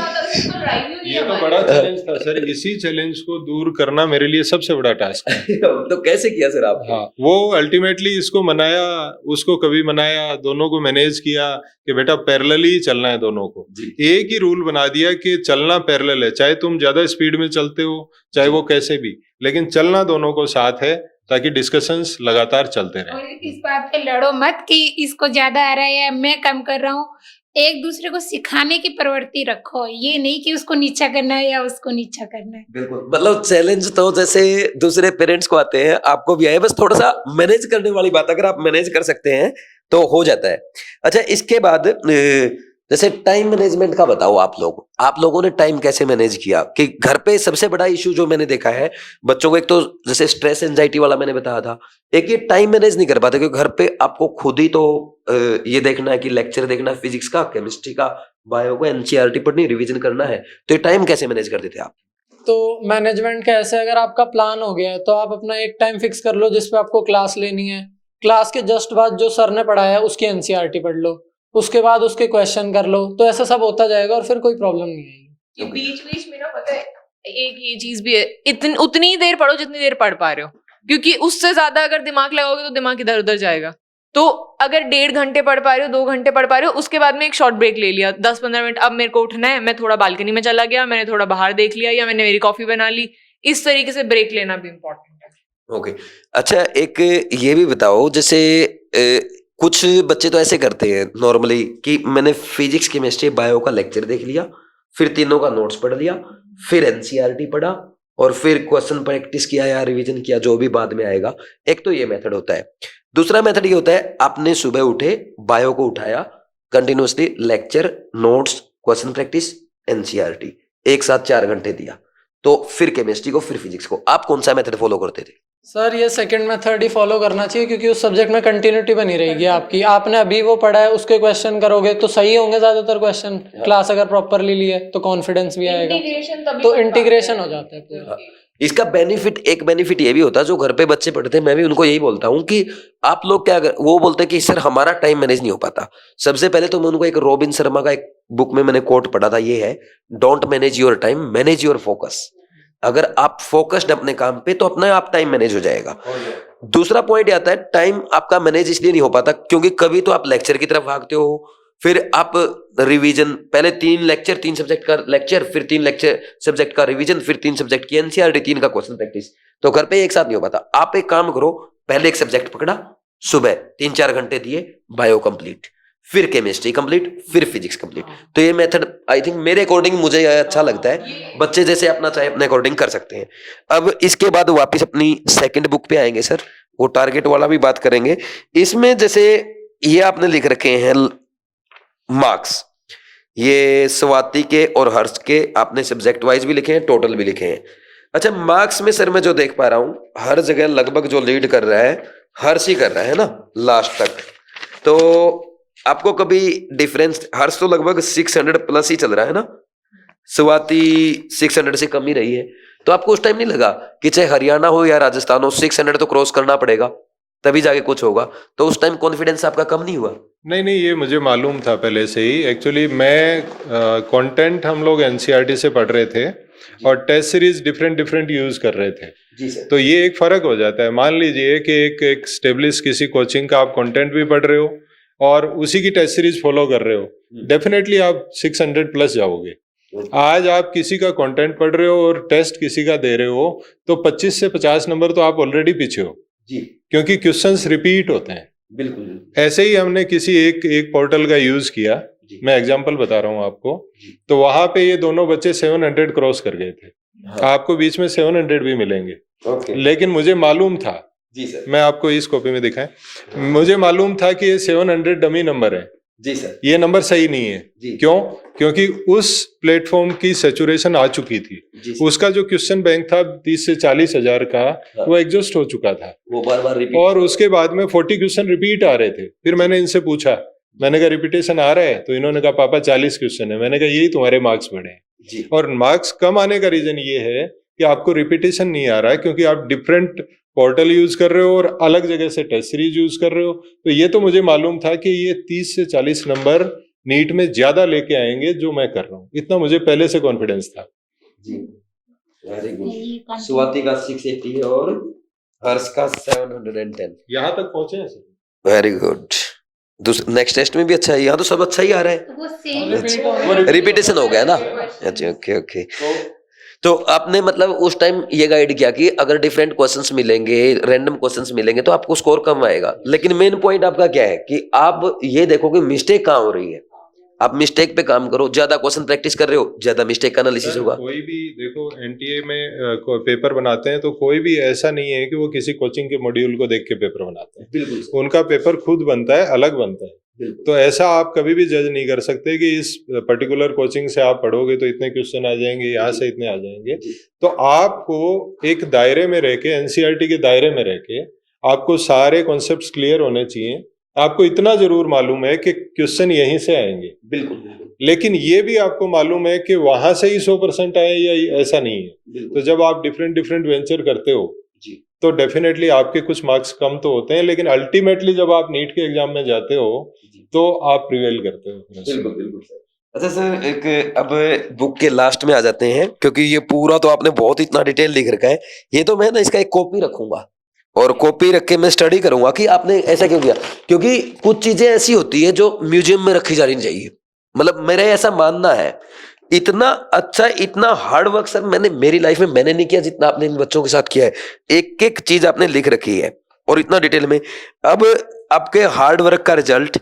ये तो बड़ा चैलेंज था सर। इसी चैलेंज को दूर करना मेरे लिए सबसे बड़ा टास्क है। तो कैसे किया सर आप? हाँ, वो अल्टीमेटली इसको मनाया, उसको कभी मनाया, दोनों को मैनेज किया कि बेटा पैरेलल ही चलना है दोनों को। एक ही रूल बना दिया कि चलना पैरेलल है, चाहे तुम ज्यादा स्पीड में चलते हो, चाहे वो कैसे भी, लेकिन चलना दोनों को साथ है, ताकि डिस्कशंस लगातार चलते रहे। और इस बात पे लड़ो मत कि इसको ज्यादा आ रहा है या मैं कम कर रहा हूँ, एक दूसरे को सिखाने की प्रवृत्ति रखो, ये नहीं कि उसको नीचा करना है या उसको नीचा करना है। बिल्कुल, मतलब चैलेंज तो जैसे दूसरे पेरेंट्स को आते हैं आपको भी आए, बस थोड़ा सा मैनेज करने वाली बात, अगर आप मैनेज कर सकते हैं तो हो जाता है। अच्छा, इसके बाद जैसे टाइम मैनेजमेंट का बताओ, आप लोगों ने टाइम कैसे मैनेज किया? कि घर पे सबसे बड़ा इश्यू जो मैंने देखा है बच्चों को, एक तो जैसे स्ट्रेस एंजाइटी वाला मैंने बताया था, एक ये टाइम मैनेज नहीं कर पाते, क्योंकि घर पे आपको खुद ही तो ये देखना है कि लेक्चर देखना है, फिजिक्स का, केमिस्ट्री का, बायो का, एनसीईआरटी पढ़नी, रिवीजन करना है, तो ये टाइम कैसे मैनेज करते थे आप? तो मैनेजमेंट का ऐसे, अगर आपका प्लान हो गया है तो आप अपना एक टाइम फिक्स कर लो जिसपे आपको क्लास लेनी है। क्लास के जस्ट बाद जो सर ने पढ़ाया है उसकी एनसीईआरटी पढ़ लो, उसके बाद उसके क्वेश्चन कर लो, तो ऐसा सब होता जाएगा और फिर कोई प्रॉब्लम नहीं आएगी। ये बीच में ना पता है एक ये चीज भी है, उतनी ही देर पढ़ो जितनी देर पढ़ पा रहे हो, क्योंकि उससे ज्यादा अगर दिमाग लगाओगे तो दिमाग इधर उधर जाएगा। तो अगर 1.5 घंटे पढ़ पा रहे हो, 2 घंटे पढ़ पा रहे हो, उसके बाद में एक शॉर्ट ब्रेक ले लिया 10-15 मिनट, अब मेरे को उठना है, मैं थोड़ा बालकनी में चला गया, मैंने थोड़ा बाहर देख लिया, या मैंने मेरी कॉफी बना ली। इस तरीके से ब्रेक लेना भी इम्पोर्टेंट है। ओके अच्छा, एक ये भी बताओ, जैसे कुछ बच्चे तो ऐसे करते हैं नॉर्मली कि मैंने फिजिक्स केमिस्ट्री बायो का लेक्चर देख लिया, फिर तीनों का नोट्स पढ़ लिया, फिर एनसीईआरटी पढ़ा और फिर क्वेश्चन प्रैक्टिस किया या रिवीजन किया, जो भी बाद में आएगा। एक तो ये मेथड होता है। दूसरा मेथड ये होता है, आपने सुबह उठे, बायो को उठाया, continuously lecture, notes, question practice, NCERT एक साथ 4 घंटे दिया, तो फिर केमिस्ट्री को, फिर फिजिक्स को। आप कौन सा मेथड फॉलो करते थे? सर ये सेकंड मेथड ही फॉलो करना चाहिए, क्योंकि उस सब्जेक्ट में कंटिन्यूटी बनी रहेगी आपकी। आपने अभी वो पढ़ा है, उसके क्वेश्चन करोगे तो सही होंगे ज्यादातर क्वेश्चन। क्लास अगर प्रॉपरली ली है तो कॉन्फिडेंस भी आएगा, तो इंटीग्रेशन हो जाता है पूरा। इसका बेनिफिट, एक बेनिफिट ये भी होता है, जो घर पे बच्चे पढ़ते हैं, मैं भी उनको यही बोलता हूँ कि आप लोग क्या कर, वो बोलते हैं कि सर हमारा टाइम मैनेज नहीं हो पाता। सबसे पहले तो मैं उनको एक रॉबिन शर्मा का एक बुक में मैंने कोट पढ़ा था, ये है, don't manage your time, manage your focus. अगर आप फोकस्ड अपने काम पे तो अपना आप टाइम मैनेज हो जाएगा। दूसरा पॉइंट आता है, टाइम आपका मैनेज इसलिए नहीं हो पाता क्योंकि कभी तो आप लेक्चर की तरफ भागते हो, फिर आप रिवीजन, पहले 3 लेक्चर, 3 सब्जेक्ट का लेक्चर, फिर 3 लेक्चर सब्जेक्ट का रिवीजन, फिर 3 सब्जेक्ट की एनसीईआरटी, 3 का क्वेश्चन प्रैक्टिस। तो घर पे एक साथ नहीं हो पाता। आप एक काम करो, पहले एक सब्जेक्ट पकड़ा, सुबह 3-4 घंटे दिए, बायो कंप्लीट, फिर केमिस्ट्री कंप्लीट, फिर फिजिक्स कंप्लीट। तो ये मेथड आई थिंक मेरे अकॉर्डिंग मुझे ये अच्छा लगता है। बच्चे जैसे अपना चाहे अपने अकॉर्डिंग कर सकते हैं। अब इसके बाद वापस अपनी सेकंड बुक पे आएंगे सर, वो टारगेट वाला भी बात करेंगे। इसमें जैसे ये आपने लिख रखे हैं मार्क्स, ये स्वाति के और हर्ष के आपने सब्जेक्ट वाइज भी लिखे हैं, टोटल भी लिखे हैं। अच्छा, मार्क्स में सर मैं जो देख पा रहा हूं, हर जगह लगभग जो लीड कर रहा है हर्ष ही कर रहा है ना लास्ट तक। तो आपको कभी डिफरेंस, हर्ष तो लगभग 600 प्लस ही चल रहा है ना, स्वाति 600 से कम ही रही है, तो आपको उस टाइम नहीं लगा कि चाहे हरियाणा हो या राजस्थान हो, 600 तो क्रॉस करना पड़ेगा तभी जाके कुछ होगा? तो उस टाइम कॉन्फिडेंस आपका कम नहीं हुआ? नहीं, ये मुझे मालूम था पहले से ही। एक्चुअली मैं कंटेंट हम लोग एनसीईआरटी से पढ़ रहे थे और टेस्ट सीरीज डिफरेंट यूज कर रहे थे जी सर। तो ये एक फर्क हो जाता है। मान लीजिए कि एक स्टेब्लिश किसी कोचिंग का आप कंटेंट भी पढ़ रहे हो और उसी की टेस्ट सीरीज फॉलो कर रहे हो, डेफिनेटली आप 600 प्लस जाओगे। आज आप किसी का कंटेंट पढ़ रहे हो और टेस्ट किसी का दे रहे हो तो 25 से 50 नंबर तो आप ऑलरेडी पीछे हो जी, क्योंकि क्वेश्चंस रिपीट होते हैं। बिल्कुल। ऐसे ही हमने किसी एक पोर्टल का यूज किया, मैं एग्जांपल बता रहा हूँ आपको, तो वहां पे ये दोनों बच्चे 700 क्रॉस कर गए थे। हाँ। आपको बीच में 700 भी मिलेंगे, ओके लेकिन मुझे मालूम था, जी सर। मैं आपको इस कॉपी में दिखाएं, मुझे मालूम था कि ये 700 डमी नंबर है, जी सर। ये नंबर सही नहीं है। जी। क्यों? क्योंकि उस प्लेटफॉर्म की सैचुरेशन आ चुकी थी, उसका जो क्वेश्चन बैंक था 30 से 40 हजार का, हाँ। वो एग्जॉस्ट हो चुका था, वो बार रिपीट, और उसके बाद में 40 क्वेश्चन रिपीट आ रहे थे। फिर मैंने इनसे पूछा, मैंने कहा रिपीटेशन आ रहा है? तो इन्होंने कहा पापा 40 क्वेश्चन है। मैंने कहा यही तुम्हारे मार्क्स बढ़े हैं। जी। और मार्क्स कम आने का रीजन ये है कि आपको रिपीटेशन नहीं आ रहा है, क्योंकि आप डिफरेंट पोर्टल यूज कर रहे हो और अलग जगह से टेस्ट सीरीज यूज कर रहे हो। तो ये तो मुझे मालूम था कि ये 30 से 40 नंबर नीट में ज्यादा लेके आएंगे जो मैं कर रहा हूँ, इतना मुझे पहले से कॉन्फिडेंस था। जी, वेरी गुड। स्वाति का 680 है और हर्ष का 710। यहाँ तक पहुंचे हैं sir. Very good. Next test में भी अच्छा है, यहाँ तो सब अच्छा ही आ रहा है। वो सेम रिपीटेशन हो गया ना? अच्छा, ओके। तो आपने मतलब उस टाइम ये गाइड किया कि अगर डिफरेंट क्वेश्चंस मिलेंगे, रैंडम क्वेश्चंस मिलेंगे तो आपको स्कोर कम आएगा, लेकिन मेन पॉइंट आपका क्या है कि आप ये देखो कि मिस्टेक कहाँ हो रही है, आप मिस्टेक पे काम करो। ज्यादा क्वेश्चन प्रैक्टिस कर रहे हो, ज्यादा मिस्टेक का एनालिसिस होगा। कोई भी देखो एनटीए में पेपर बनाते हैं तो कोई भी ऐसा नहीं है कि वो किसी कोचिंग के मॉड्यूल को देख के पेपर बनाते हैं। बिल्कुल उनका पेपर खुद बनता है, अलग बनता है। तो ऐसा आप कभी भी जज नहीं कर सकते कि इस पर्टिकुलर कोचिंग से आप पढ़ोगे तो इतने क्वेश्चन आ जाएंगे, यहाँ से इतने आ जाएंगे। तो आपको एक दायरे में रह के, एनसीईआरटी के दायरे में रह के आपको सारे कॉन्सेप्ट्स क्लियर होने चाहिए आपको इतना जरूर मालूम है कि क्वेश्चन यहीं से आएंगे, बिल्कुल बिल्कुल लेकिन ये भी आपको मालूम है कि वहां से ही 100% आए या ऐसा नहीं है। तो बिल्कुल जब आप डिफरेंट डिफरेंट वेंचर करते हो जी तो डेफिनेटली आपके कुछ मार्क्स कम तो होते हैं, लेकिन अल्टीमेटली जब आप नीट के एग्जाम में जाते हो जी तो आप प्रिवेल करते हो। बिल्कुल बिल्कुल सर। अच्छा सर, एक अब बुक के लास्ट में आ जाते हैं, क्योंकि ये पूरा तो आपने बहुत इतना डिटेल लिख रखा है। ये तो मैं ना इसका एक कॉपी रखूंगा और कॉपी रख के मैं स्टडी करूंगा कि आपने ऐसा क्यों किया, क्योंकि कुछ चीजें ऐसी होती है जो म्यूजियम में रखी जानी चाहिए। मतलब मेरा ऐसा मानना है, इतना अच्छा इतना हार्ड वर्क सर मैंने मेरी लाइफ में मैंने नहीं किया जितना आपने इन बच्चों के साथ किया है। एक एक चीज आपने लिख रखी है और इतना डिटेल में। अब आपके हार्ड वर्क का रिजल्ट,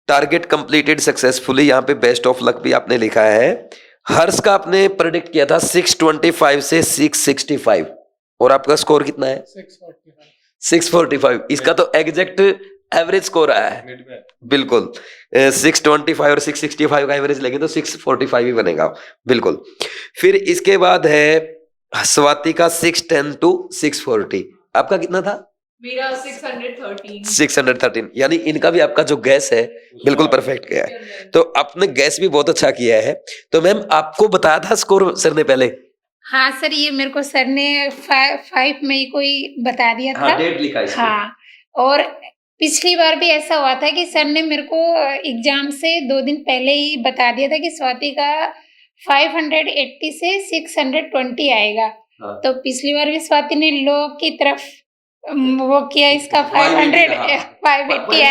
टारगेट कंप्लीटेड सक्सेसफुली, यहाँ पे बेस्ट ऑफ लक भी आपने लिखा है। हर्ष का आपने प्रेडिक्ट किया था 625 से 665 और आपका स्कोर कितना है? 645। इसका तो एग्जैक्ट एवरेज स्कोर आया है बिल्कुल। 625 और 665 का एवरेज लेंगे तो 645 ही बनेगा बिल्कुल। फिर इसके बाद है स्वाति का 610 टू 640। आपका कितना था? मेरा 613। 613, यानी इनका भी आपका जो गैस है बिल्कुल परफेक्ट गया है। तो आपने गैस भी बहुत अच्छा किया है। तो मैम आपको बताया था स्कोर सर ने पहले? हाँ सर, ये मेरे को सर ने 5 मई को ही बता दिया था। हाँ, डेट लिखा है इसमें। हाँ, और पिछली बार भी ऐसा हुआ था कि सर ने मेरे को एग्जाम से 2 दिन पहले ही बता दिया था कि स्वाति का 580 से 620 आएगा। हाँ। तो पिछली बार भी स्वाति ने लो की तरफ वो किया, इसका 580 आया। हाँ, 580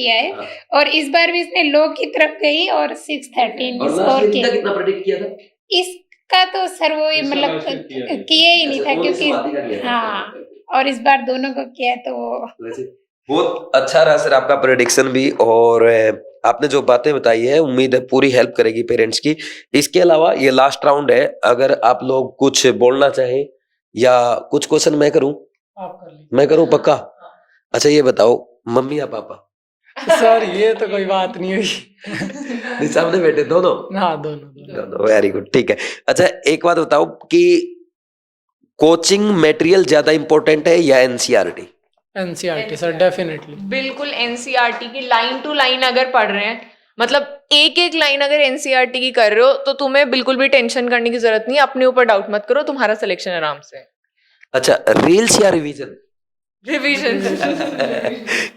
आया। हाँ। और इस बार भी इसने लो की तरफ गई और 613 और स्कोर लास्ट ईयर किया। कितना प्रेडिक्ट किया था? इसका तो सर वो ये इसका मतलब last year किया नहीं। किया ही नहीं था, अच्छा, only क्योंकि स्वाति का किया था। हाँ, और इस बार दोनों को किया तो वैसे बहुत अच्छा रहा सर आपका प्रेडिक्शन भी, और आपने जो बातें बताई है उम्मीद है पूरी हेल्प करेगी पेरेंट्स की। इसके अलावा ये लास्ट राउंड है, अगर आप लोग कुछ बोलना चाहें या कुछ क्वेश्चन मैं करूं? आप कर लीजिए मैं करूं पक्का? अच्छा ये बताओ, मम्मी या पापा? सर। ये तो कोई बात नहीं हुई। नहीं, सामने बैठे दोनों? हाँ, दोनों। वेरी गुड, ठीक है। अच्छा एक बात बताओ कि कोचिंग मटेरियल ज्यादा इंपॉर्टेंट है या एनसीईआरटी? NCERT sir, definitely. बिल्कुल एनसीईआरटी की लाइन टू लाइन अगर पढ़ रहे हैं, मतलब एक एक लाइन अगर एनसीईआरटी की कर रहे हो तो तुम्हें बिल्कुल भी टेंशन करने की जरूरत नहीं है। अपने ऊपर डाउट मत करो, तुम्हारा सिलेक्शन आराम से। अच्छा, रील्स या रिवीजन? रिवीजन।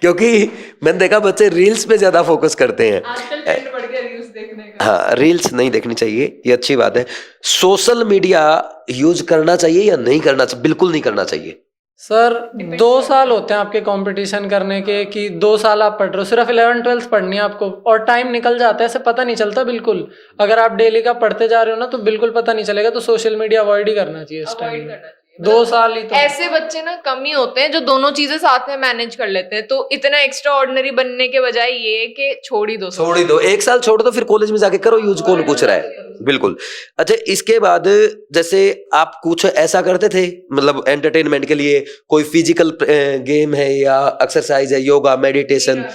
क्योंकि मैंने देखा बच्चे रील्स पे ज्यादा फोकस करते हैं। आजकल ट्रेंड बढ़ गया रील्स देखने का। हाँ, रील्स नहीं देखनी चाहिए, ये अच्छी बात है। सोशल मीडिया यूज करना चाहिए या नहीं करना चाहिए? बिल्कुल नहीं करना चाहिए सर 2 साल होते हैं आपके कंपटीशन करने के, कि 2 साल आप पढ़ रहे हो, सिर्फ 11th-12th पढ़नी है आपको, और टाइम निकल जाता है, ऐसे पता नहीं चलता बिल्कुल। अगर आप डेली का पढ़ते जा रहे हो ना तो बिल्कुल पता नहीं चलेगा। तो सोशल मीडिया अवॉइड ही करना चाहिए इस टाइम में। 2 साल ही तो। ऐसे बच्चे ना कम ही होते हैं जो दोनों चीजें साथ में मैनेज कर लेते हैं। तो इतना एक्स्ट्रा ऑर्डिनरी बनने के बजाय ये है कि छोड़ ही दो। छोड़ ही दो, 1 साल छोड़ दो, फिर कॉलेज में जाके करो यूज, कौन पूछ रहा है? बिल्कुल। अच्छा इसके बाद जैसे आप कुछ ऐसा करते थे मतलब एंटरटेनमेंट के लिए, कोई फिजिकल गेम है या एक्सरसाइज है, योगा, मेडिटेशन,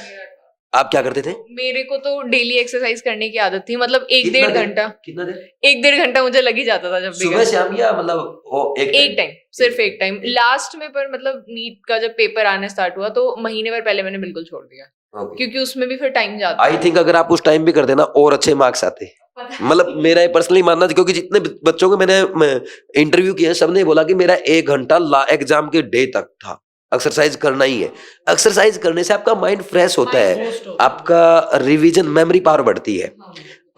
आप क्या करते थे? मेरे को तो डेली एक्सरसाइज करने की आदत थी, मतलब 1-1.5 घंटा। कितना देर? 1-1.5 घंटा मुझे लग ही जाता था जब भी सुबह शाम या मतलब वो एक टाइम, सिर्फ एक टाइम लास्ट में। पर मतलब नीट का जब पेपर आने स्टार्ट हुआ तो महीने भर पहले मैंने बिल्कुल छोड़ दिया, क्योंकि उसमें भी फिर टाइम जाता आई थिंक अगर आप उस टाइम भी करते ना और अच्छे मार्क्स आते। मतलब मेरा पर्सनली मानना था, क्योंकि जितने बच्चों को मैंने इंटरव्यू किया सबने बोला कि मेरा 1 घंटा एग्जाम के डे तक था, एक्सरसाइज करना ही है। एक्सरसाइज करने से आपका माइंड फ्रेश होता है, आपका रिवीजन मेमोरी पावर बढ़ती है।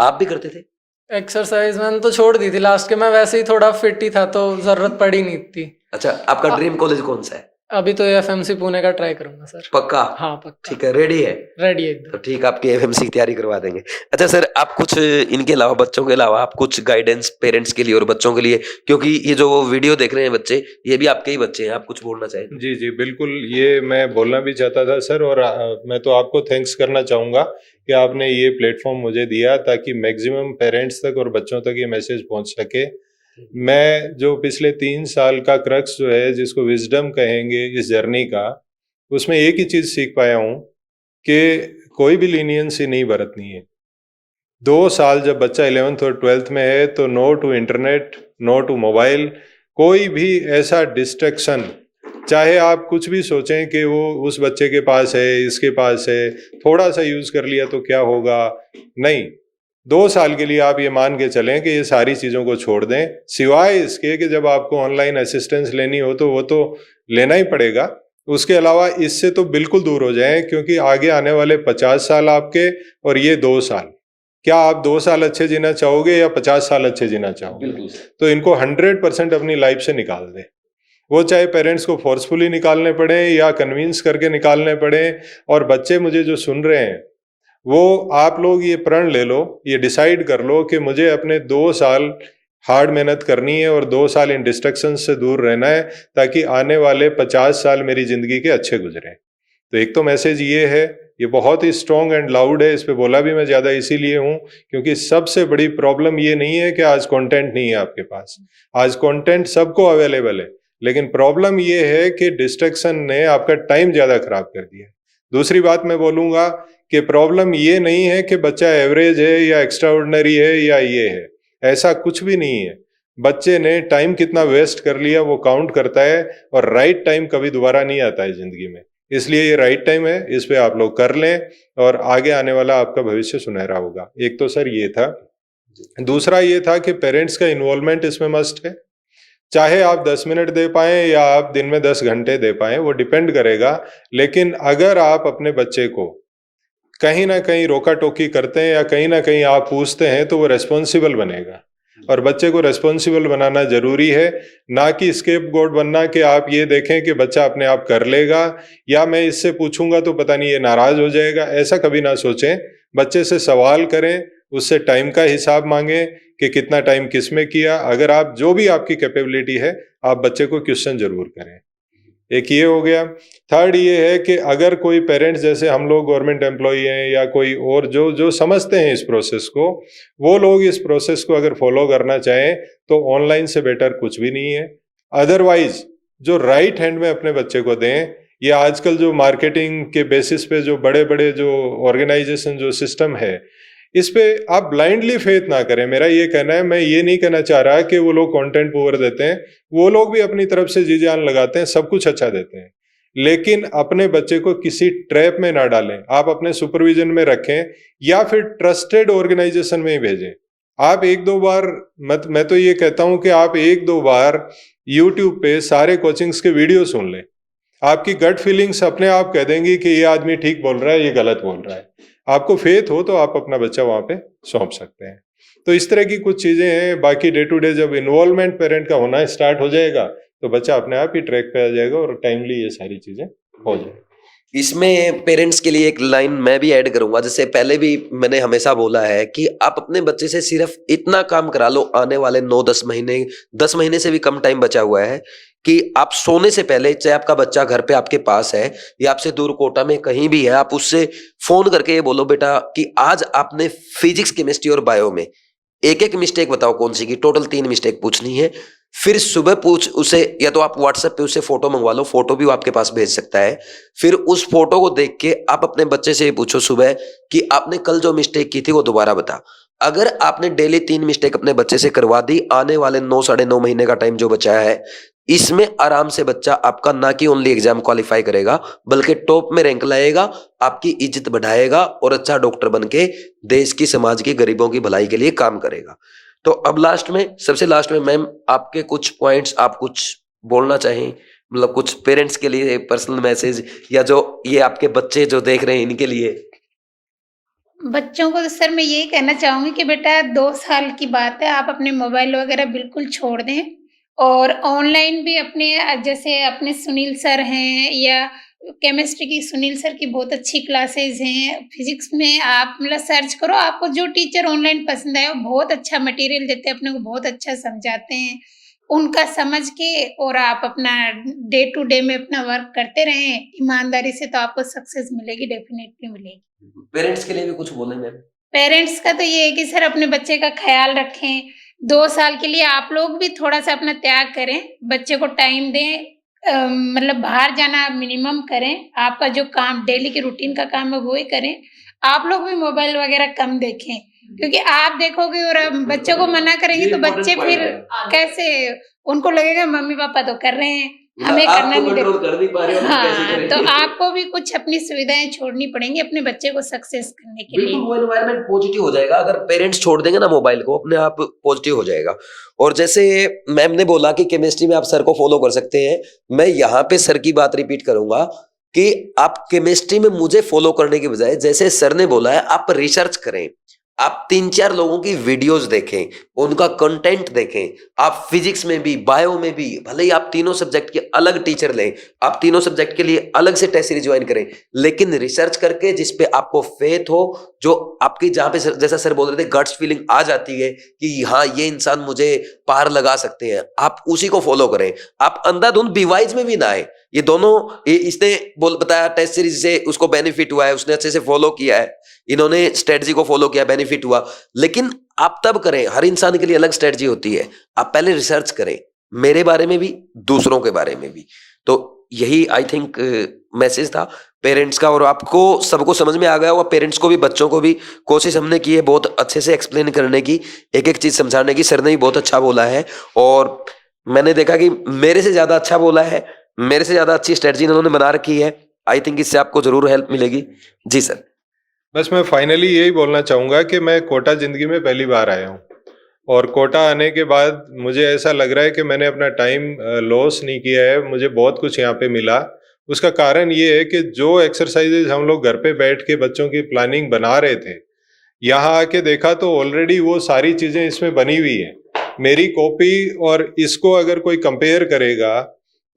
आप भी करते थे? एक्सरसाइज मैंने तो छोड़ दी थी लास्ट के, मैं वैसे ही थोड़ा फिट ही था तो जरूरत पड़ी नहीं थी। अच्छा, आपका ड्रीम कॉलेज कौन सा है? अभी तो एफएमसी पुणे का ट्राई करूंगा सर। पक्का? हाँ पक्का। ठीक है, रेडी है? रेडी है तो एकदम। ठीक, आपकी एफएमसी की तैयारी करवा देंगे। अच्छा सर, आप कुछ इनके अलावा, बच्चों के अलावा, आप कुछ गाइडेंस पेरेंट्स के लिए और बच्चों के लिए, क्योंकि ये जो वीडियो देख रहे हैं बच्चे, ये भी आपके ही बच्चे हैं, आप कुछ बोलना चाहें? जी जी बिल्कुल, ये मैं बोलना भी चाहता था सर, और मैं तो आपको थैंक्स करना चाहूँगा कि आपने ये प्लेटफॉर्म मुझे दिया ताकि मैक्सिमम पेरेंट्स तक और बच्चों तक ये मैसेज पहुंच सके। मैं जो पिछले 3 साल का क्रक्स जो है, जिसको विजडम कहेंगे इस जर्नी का, उसमें एक ही चीज़ सीख पाया हूँ कि कोई भी लीनियंसी नहीं बरतनी है। 2 साल जब बच्चा 11th और 12th में है तो no to internet, no to mobile, कोई भी ऐसा डिस्ट्रैक्शन चाहे आप कुछ भी सोचें कि वो उस बच्चे के पास है, इसके पास है, थोड़ा सा यूज कर लिया तो क्या होगा, नहीं। 2 साल के लिए आप ये मान के चलें कि ये सारी चीज़ों को छोड़ दें, सिवाय इसके कि जब आपको ऑनलाइन असिस्टेंस लेनी हो तो वो तो लेना ही पड़ेगा। उसके अलावा इससे तो बिल्कुल दूर हो जाएं, क्योंकि आगे आने वाले 50 साल आपके और ये 2 साल, क्या आप 2 साल अच्छे जीना चाहोगे या 50 साल अच्छे जीना चाहोगे? तो इनको 100% अपनी लाइफ से निकाल दें। वो चाहे पेरेंट्स को फोर्सफुली निकालने पड़े या कन्विंस करके निकालने पड़े। और बच्चे मुझे जो सुन रहे हैं, वो आप लोग ये प्रण ले लो, ये डिसाइड कर लो कि मुझे अपने 2 साल हार्ड मेहनत करनी है और 2 साल इन डिस्ट्रक्शन से दूर रहना है, ताकि आने वाले 50 साल मेरी जिंदगी के अच्छे गुजरें। तो एक तो मैसेज ये है, ये बहुत ही स्ट्रॉन्ग एंड लाउड है, इस पे बोला भी मैं ज़्यादा इसीलिए हूँ क्योंकि सबसे बड़ी प्रॉब्लम ये नहीं है कि आज कंटेंट नहीं है आपके पास। आज कंटेंट सबको अवेलेबल है, लेकिन प्रॉब्लम ये है कि डिस्ट्रैक्शन ने आपका टाइम ज़्यादा खराब कर दिया है। दूसरी बात मैं बोलूँगा कि प्रॉब्लम ये नहीं है कि बच्चा एवरेज है या एक्स्ट्राऑर्डिनरी है या ये है, ऐसा कुछ भी नहीं है। बच्चे ने टाइम कितना वेस्ट कर लिया वो काउंट करता है, और राइट टाइम कभी दोबारा नहीं आता है जिंदगी में। इसलिए ये राइट टाइम है, इस पे आप लोग कर लें और आगे आने वाला आपका भविष्य सुनहरा होगा। एक तो सर ये था। दूसरा ये था कि पेरेंट्स का इन्वॉल्वमेंट इसमें मस्ट है। चाहे आप 10 मिनट दे पाएं या आप दिन में 10 घंटे दे पाएं, वो डिपेंड करेगा। लेकिन अगर आप अपने बच्चे को कहीं ना कहीं रोका टोकी करते हैं या कहीं ना कहीं आप पूछते हैं, तो वो रेस्पॉन्सिबल बनेगा। और बच्चे को रेस्पॉन्सिबल बनाना जरूरी है, ना कि स्केपगोट बनना कि आप ये देखें कि बच्चा अपने आप कर लेगा या मैं इससे पूछूंगा तो पता नहीं ये नाराज हो जाएगा। ऐसा कभी ना सोचें। बच्चे से सवाल करें, उससे टाइम का हिसाब मांगें कि कितना टाइम किस में किया। अगर आप जो भी आपकी कैपेबिलिटी है, आप बच्चे को क्वेश्चन जरूर करें। एक ये हो गया। थर्ड ये है कि अगर कोई पेरेंट्स, जैसे हम लोग गवर्नमेंट एम्प्लॉई हैं या कोई और जो समझते हैं इस प्रोसेस को, वो लोग इस प्रोसेस को अगर फॉलो करना चाहें तो ऑनलाइन से बेटर कुछ भी नहीं है। अदरवाइज जो राइट हैंड में अपने बच्चे को दें, ये आजकल जो मार्केटिंग के बेसिस पे जो बड़े बड़े जो ऑर्गेनाइजेशन जो सिस्टम है, इस पे आप ब्लाइंडली फेथ ना करें। मेरा ये कहना है, मैं ये नहीं कहना चाह रहा कि वो लोग कंटेंट पुअर देते हैं, वो लोग भी अपनी तरफ से जी जान लगाते हैं, सब कुछ अच्छा देते हैं, लेकिन अपने बच्चे को किसी ट्रैप में ना डालें। आप अपने सुपरविजन में रखें या फिर ट्रस्टेड ऑर्गेनाइजेशन में ही भेजें। आप 1-2 बार मैं तो ये कहता हूं कि आप 1-2 बार यूट्यूब पे सारे कोचिंग्स के वीडियो सुन लें। आपकी गट फीलिंग्स अपने आप कह देंगी कि ये आदमी ठीक बोल रहा है, ये गलत बोल रहा है। आपको फेथ हो तो आप अपना बच्चा वहां पे सौंप सकते हैं। तो इस तरह की कुछ चीजें हैं। बाकी डे टू डे जब इन्वॉल्वमेंट पेरेंट का होना स्टार्ट हो जाएगा तो बच्चा अपने आप ही ट्रैक पे आ जाएगा और टाइमली ये सारी चीजें हो जाएगी। इसमें पेरेंट्स के लिए एक लाइन मैं भी ऐड करूंगा, जैसे पहले भी मैंने हमेशा बोला है कि आप अपने बच्चे से सिर्फ इतना काम करा लो, आने वाले 9-10 महीने, 10 महीने से भी कम टाइम बचा हुआ है, कि आप सोने से पहले, चाहे आपका बच्चा घर पे आपके पास है या आपसे दूर कोटा में कहीं भी है, आप उससे फोन करके ये बोलो, बेटा कि आज आपने फिजिक्स, केमिस्ट्री और बायो में एक मिस्टेक बताओ कौन सी की, टोटल 3 मिस्टेक पूछनी है। फिर सुबह पूछ उसे, या तो आप व्हाट्सएप पे उसे फोटो मंगवा लो, फोटो भी वो आपके पास भेज सकता है। फिर उस फोटो को देख के आप अपने बच्चे से पूछो सुबह कि आपने कल जो मिस्टेक की थी वो दोबारा बता। अगर आपने डेली 3 मिस्टेक अपने बच्चे से करवा दी, आने वाले 9-9.5 महीने का टाइम जो बचा है, इसमें आराम से बच्चा आपका ना कि ओनली एग्जाम क्वालिफाई करेगा, बल्कि टॉप में रैंक लाएगा, आपकी इज्जत बढ़ाएगा और अच्छा डॉक्टर बन के देश की, समाज की, गरीबों की भलाई के लिए काम करेगा। तो अब सबसे लास्ट में मैम, आपके कुछ पॉइंट्स, आप कुछ बोलना चाहें, मतलब कुछ पेरेंट्स के लिए पर्सनल मैसेज, या जो ये आपके बच्चे जो देख रहे हैं इनके लिए। बच्चों को तो सर मैं यही कहना चाहूंगी कि बेटा 2 साल की बात है, आप अपने मोबाइल वगैरह बिल्कुल छोड़ दें और ऑनलाइन भी अपने, जैसे अपने सुनील सर हैं या केमिस्ट्री की सुनील सर की बहुत अच्छी क्लासेस हैं, फिजिक्स में आप मतलब सर्च करो, आपको जो टीचर ऑनलाइन पसंद आए, वो बहुत अच्छा मटेरियल देते हैं, अपने को बहुत अच्छा समझाते हैं, उनका समझ के और आप अपना डे टू डे में अपना वर्क करते रहें ईमानदारी से, तो आपको सक्सेस मिलेगी, डेफिनेटली मिलेगी। पेरेंट्स के लिए भी कुछ बोले मैम। पेरेंट्स का तो ये है कि सर अपने बच्चे का ख्याल रखें, 2 साल के लिए आप लोग भी थोड़ा सा अपना त्याग करें, बच्चे को टाइम दें, मतलब बाहर जाना मिनिमम करें, आपका जो काम डेली के रूटीन का काम है वो ही करें। आप लोग भी मोबाइल वगैरह कम देखें, क्योंकि आप देखोगे और बच्चों को मना करेंगे तो बच्चे फिर कैसे, उनको लगेगा मम्मी पापा तो कर रहे हैं, हमें आप करना तो नहीं कंट्रोल कर नहीं पा रहे हो, हम कैसे हाँ, करेंगे? तो आपको भी कुछ अपनी सुविधाएं छोड़नी पड़ेंगी अपने बच्चे को सक्सेस करने के बिल्कुल लिए। वो एनवायरनमेंट पॉजिटिव हो जाएगा अगर पेरेंट्स छोड़ देंगे ना मोबाइल को, अपने आप पॉजिटिव हो जाएगा। और जैसे मैम ने बोला कि केमिस्ट्री में आप सर को फॉलो कर सकते हैं, मैं यहाँ पे सर की बात रिपीट करूंगा कि आप केमिस्ट्री में मुझे फॉलो करने की बजाय जैसे सर ने बोला है आप रिसर्च करें, आप 3-4 लोगों की वीडियोस देखें, उनका कंटेंट देखें। आप फिजिक्स में भी, बायो में भी, भले ही आप तीनों सब्जेक्ट के अलग टीचर लें, आप तीनों सब्जेक्ट के लिए अलग से टेस्ट सीरीज ज्वाइन करें, लेकिन रिसर्च करके जिस पे आपको फेथ हो, जो आपकी जहां पे जैसा सर बोल रहे थे गट्स फीलिंग आ जाती है कि हाँ ये इंसान मुझे पार लगा सकते हैं, आप उसी को फॉलो करें। आप अंधाधुंध बीवाइज में भी ना आए। ये दोनों इसने बताया टेस्ट सीरीज से उसको बेनिफिट हुआ है, उसने अच्छे से फॉलो किया है, इन्होंने स्ट्रेटजी को फॉलो किया, बेनिफिट हुआ। लेकिन आप तब करें, हर इंसान के लिए अलग स्ट्रेटजी होती है। आप पहले रिसर्च करें, मेरे बारे में भी, दूसरों के बारे में भी। तो यही आई थिंक मैसेज था पेरेंट्स का, और आपको सबको समझ में आ गया होगा। पेरेंट्स को भी, बच्चों को भी कोशिश हमने की है बहुत अच्छे से एक्सप्लेन करने की, एक एक चीज समझाने की। सर ने भी बहुत अच्छा बोला है और मैंने देखा कि मेरे से ज्यादा अच्छा बोला है, मेरे से ज्यादा अच्छी स्ट्रेटजी इन्होंने बना रखी है। आई थिंक इससे आपको जरूर हेल्प मिलेगी। जी सर। बस मैं फाइनली यही बोलना चाहूँगा कि मैं कोटा ज़िंदगी में पहली बार आया हूँ, और कोटा आने के बाद मुझे ऐसा लग रहा है कि मैंने अपना टाइम लॉस नहीं किया है, मुझे बहुत कुछ यहाँ पे मिला। उसका कारण ये है कि जो एक्सरसाइजेज हम लोग घर पे बैठ के बच्चों की प्लानिंग बना रहे थे, यहाँ आके देखा तो ऑलरेडी वो सारी चीज़ें इसमें बनी हुई हैं। मेरी कॉपी और इसको अगर कोई कंपेयर करेगा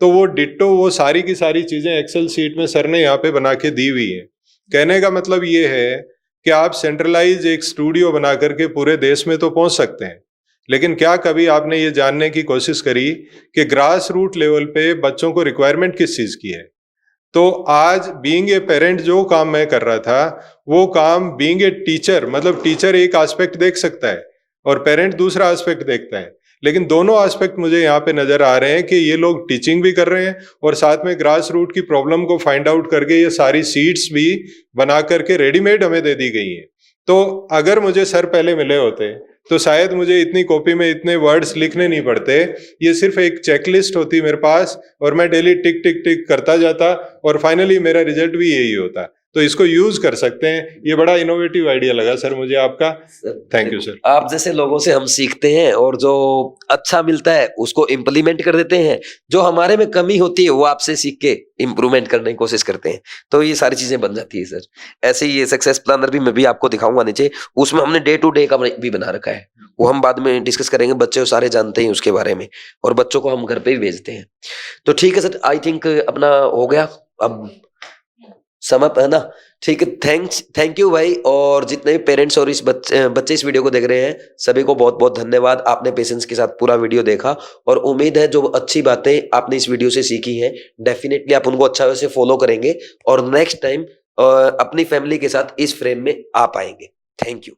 तो वो डिट्टो वो सारी की सारी चीज़ें एक्सेल शीट में सर ने यहाँ पे बना के दी हुई हैं। कहने का मतलब ये है कि आप सेंट्रलाइज एक स्टूडियो बना करके पूरे देश में तो पहुंच सकते हैं, लेकिन क्या कभी आपने ये जानने की कोशिश करी कि ग्रास रूट लेवल पे बच्चों को रिक्वायरमेंट किस चीज़ की है? तो आज बीइंग ए पेरेंट जो काम मैं कर रहा था, वो काम बीइंग ए टीचर, मतलब टीचर एक एस्पेक्ट देख सकता है और पेरेंट दूसरा एस्पेक्ट देखता है, लेकिन दोनों एस्पेक्ट मुझे यहाँ पे नजर आ रहे हैं कि ये लोग टीचिंग भी कर रहे हैं और साथ में ग्रास रूट की प्रॉब्लम को फाइंड आउट करके ये सारी सीड्स भी बना करके रेडीमेड हमें दे दी गई हैं। तो अगर मुझे सर पहले मिले होते तो शायद मुझे इतनी कॉपी में इतने वर्ड्स लिखने नहीं पड़ते। ये सिर्फ एक चेकलिस्ट होती मेरे पास और मैं डेली टिक टिक टिक करता जाता और फाइनली मेरा रिजल्ट भी यही होता। तो इसको यूज कर सकते हैं। ये बड़ा इनोवेटिव आइडिया लगा सर मुझे आपका। Thank you sir. आप जैसे लोगों से हम सीखते हैं और जो अच्छा मिलता है उसको इम्प्लीमेंट कर देते हैं, जो हमारे में कमी होती है वो आपसे सीख के इम्प्रूवमेंट करने की कोशिश करते हैं, तो ये सारी चीजें बन जाती है सर। ऐसे ही ये सक्सेस प्लानर भी मैं भी आपको दिखाऊंगा नीचे, उसमें हमने डे टू डे का भी बना रखा है, वो हम बाद में डिस्कस करेंगे। बच्चे सारे जानते हैं उसके बारे में और बच्चों को हम घर पे भी भेजते हैं। तो ठीक है सर, आई थिंक अपना हो गया अब समझ है ना। ठीक है, थैंक यू भाई। और जितने भी पेरेंट्स और इस बच्चे इस वीडियो को देख रहे हैं सभी को बहुत बहुत धन्यवाद। आपने पेशेंस के साथ पूरा वीडियो देखा और उम्मीद है जो अच्छी बातें आपने इस वीडियो से सीखी हैं डेफिनेटली आप उनको अच्छा वैसे फॉलो करेंगे और नेक्स्ट टाइम अपनी फैमिली के साथ इस फ्रेम में आ पाएंगे। Thank you.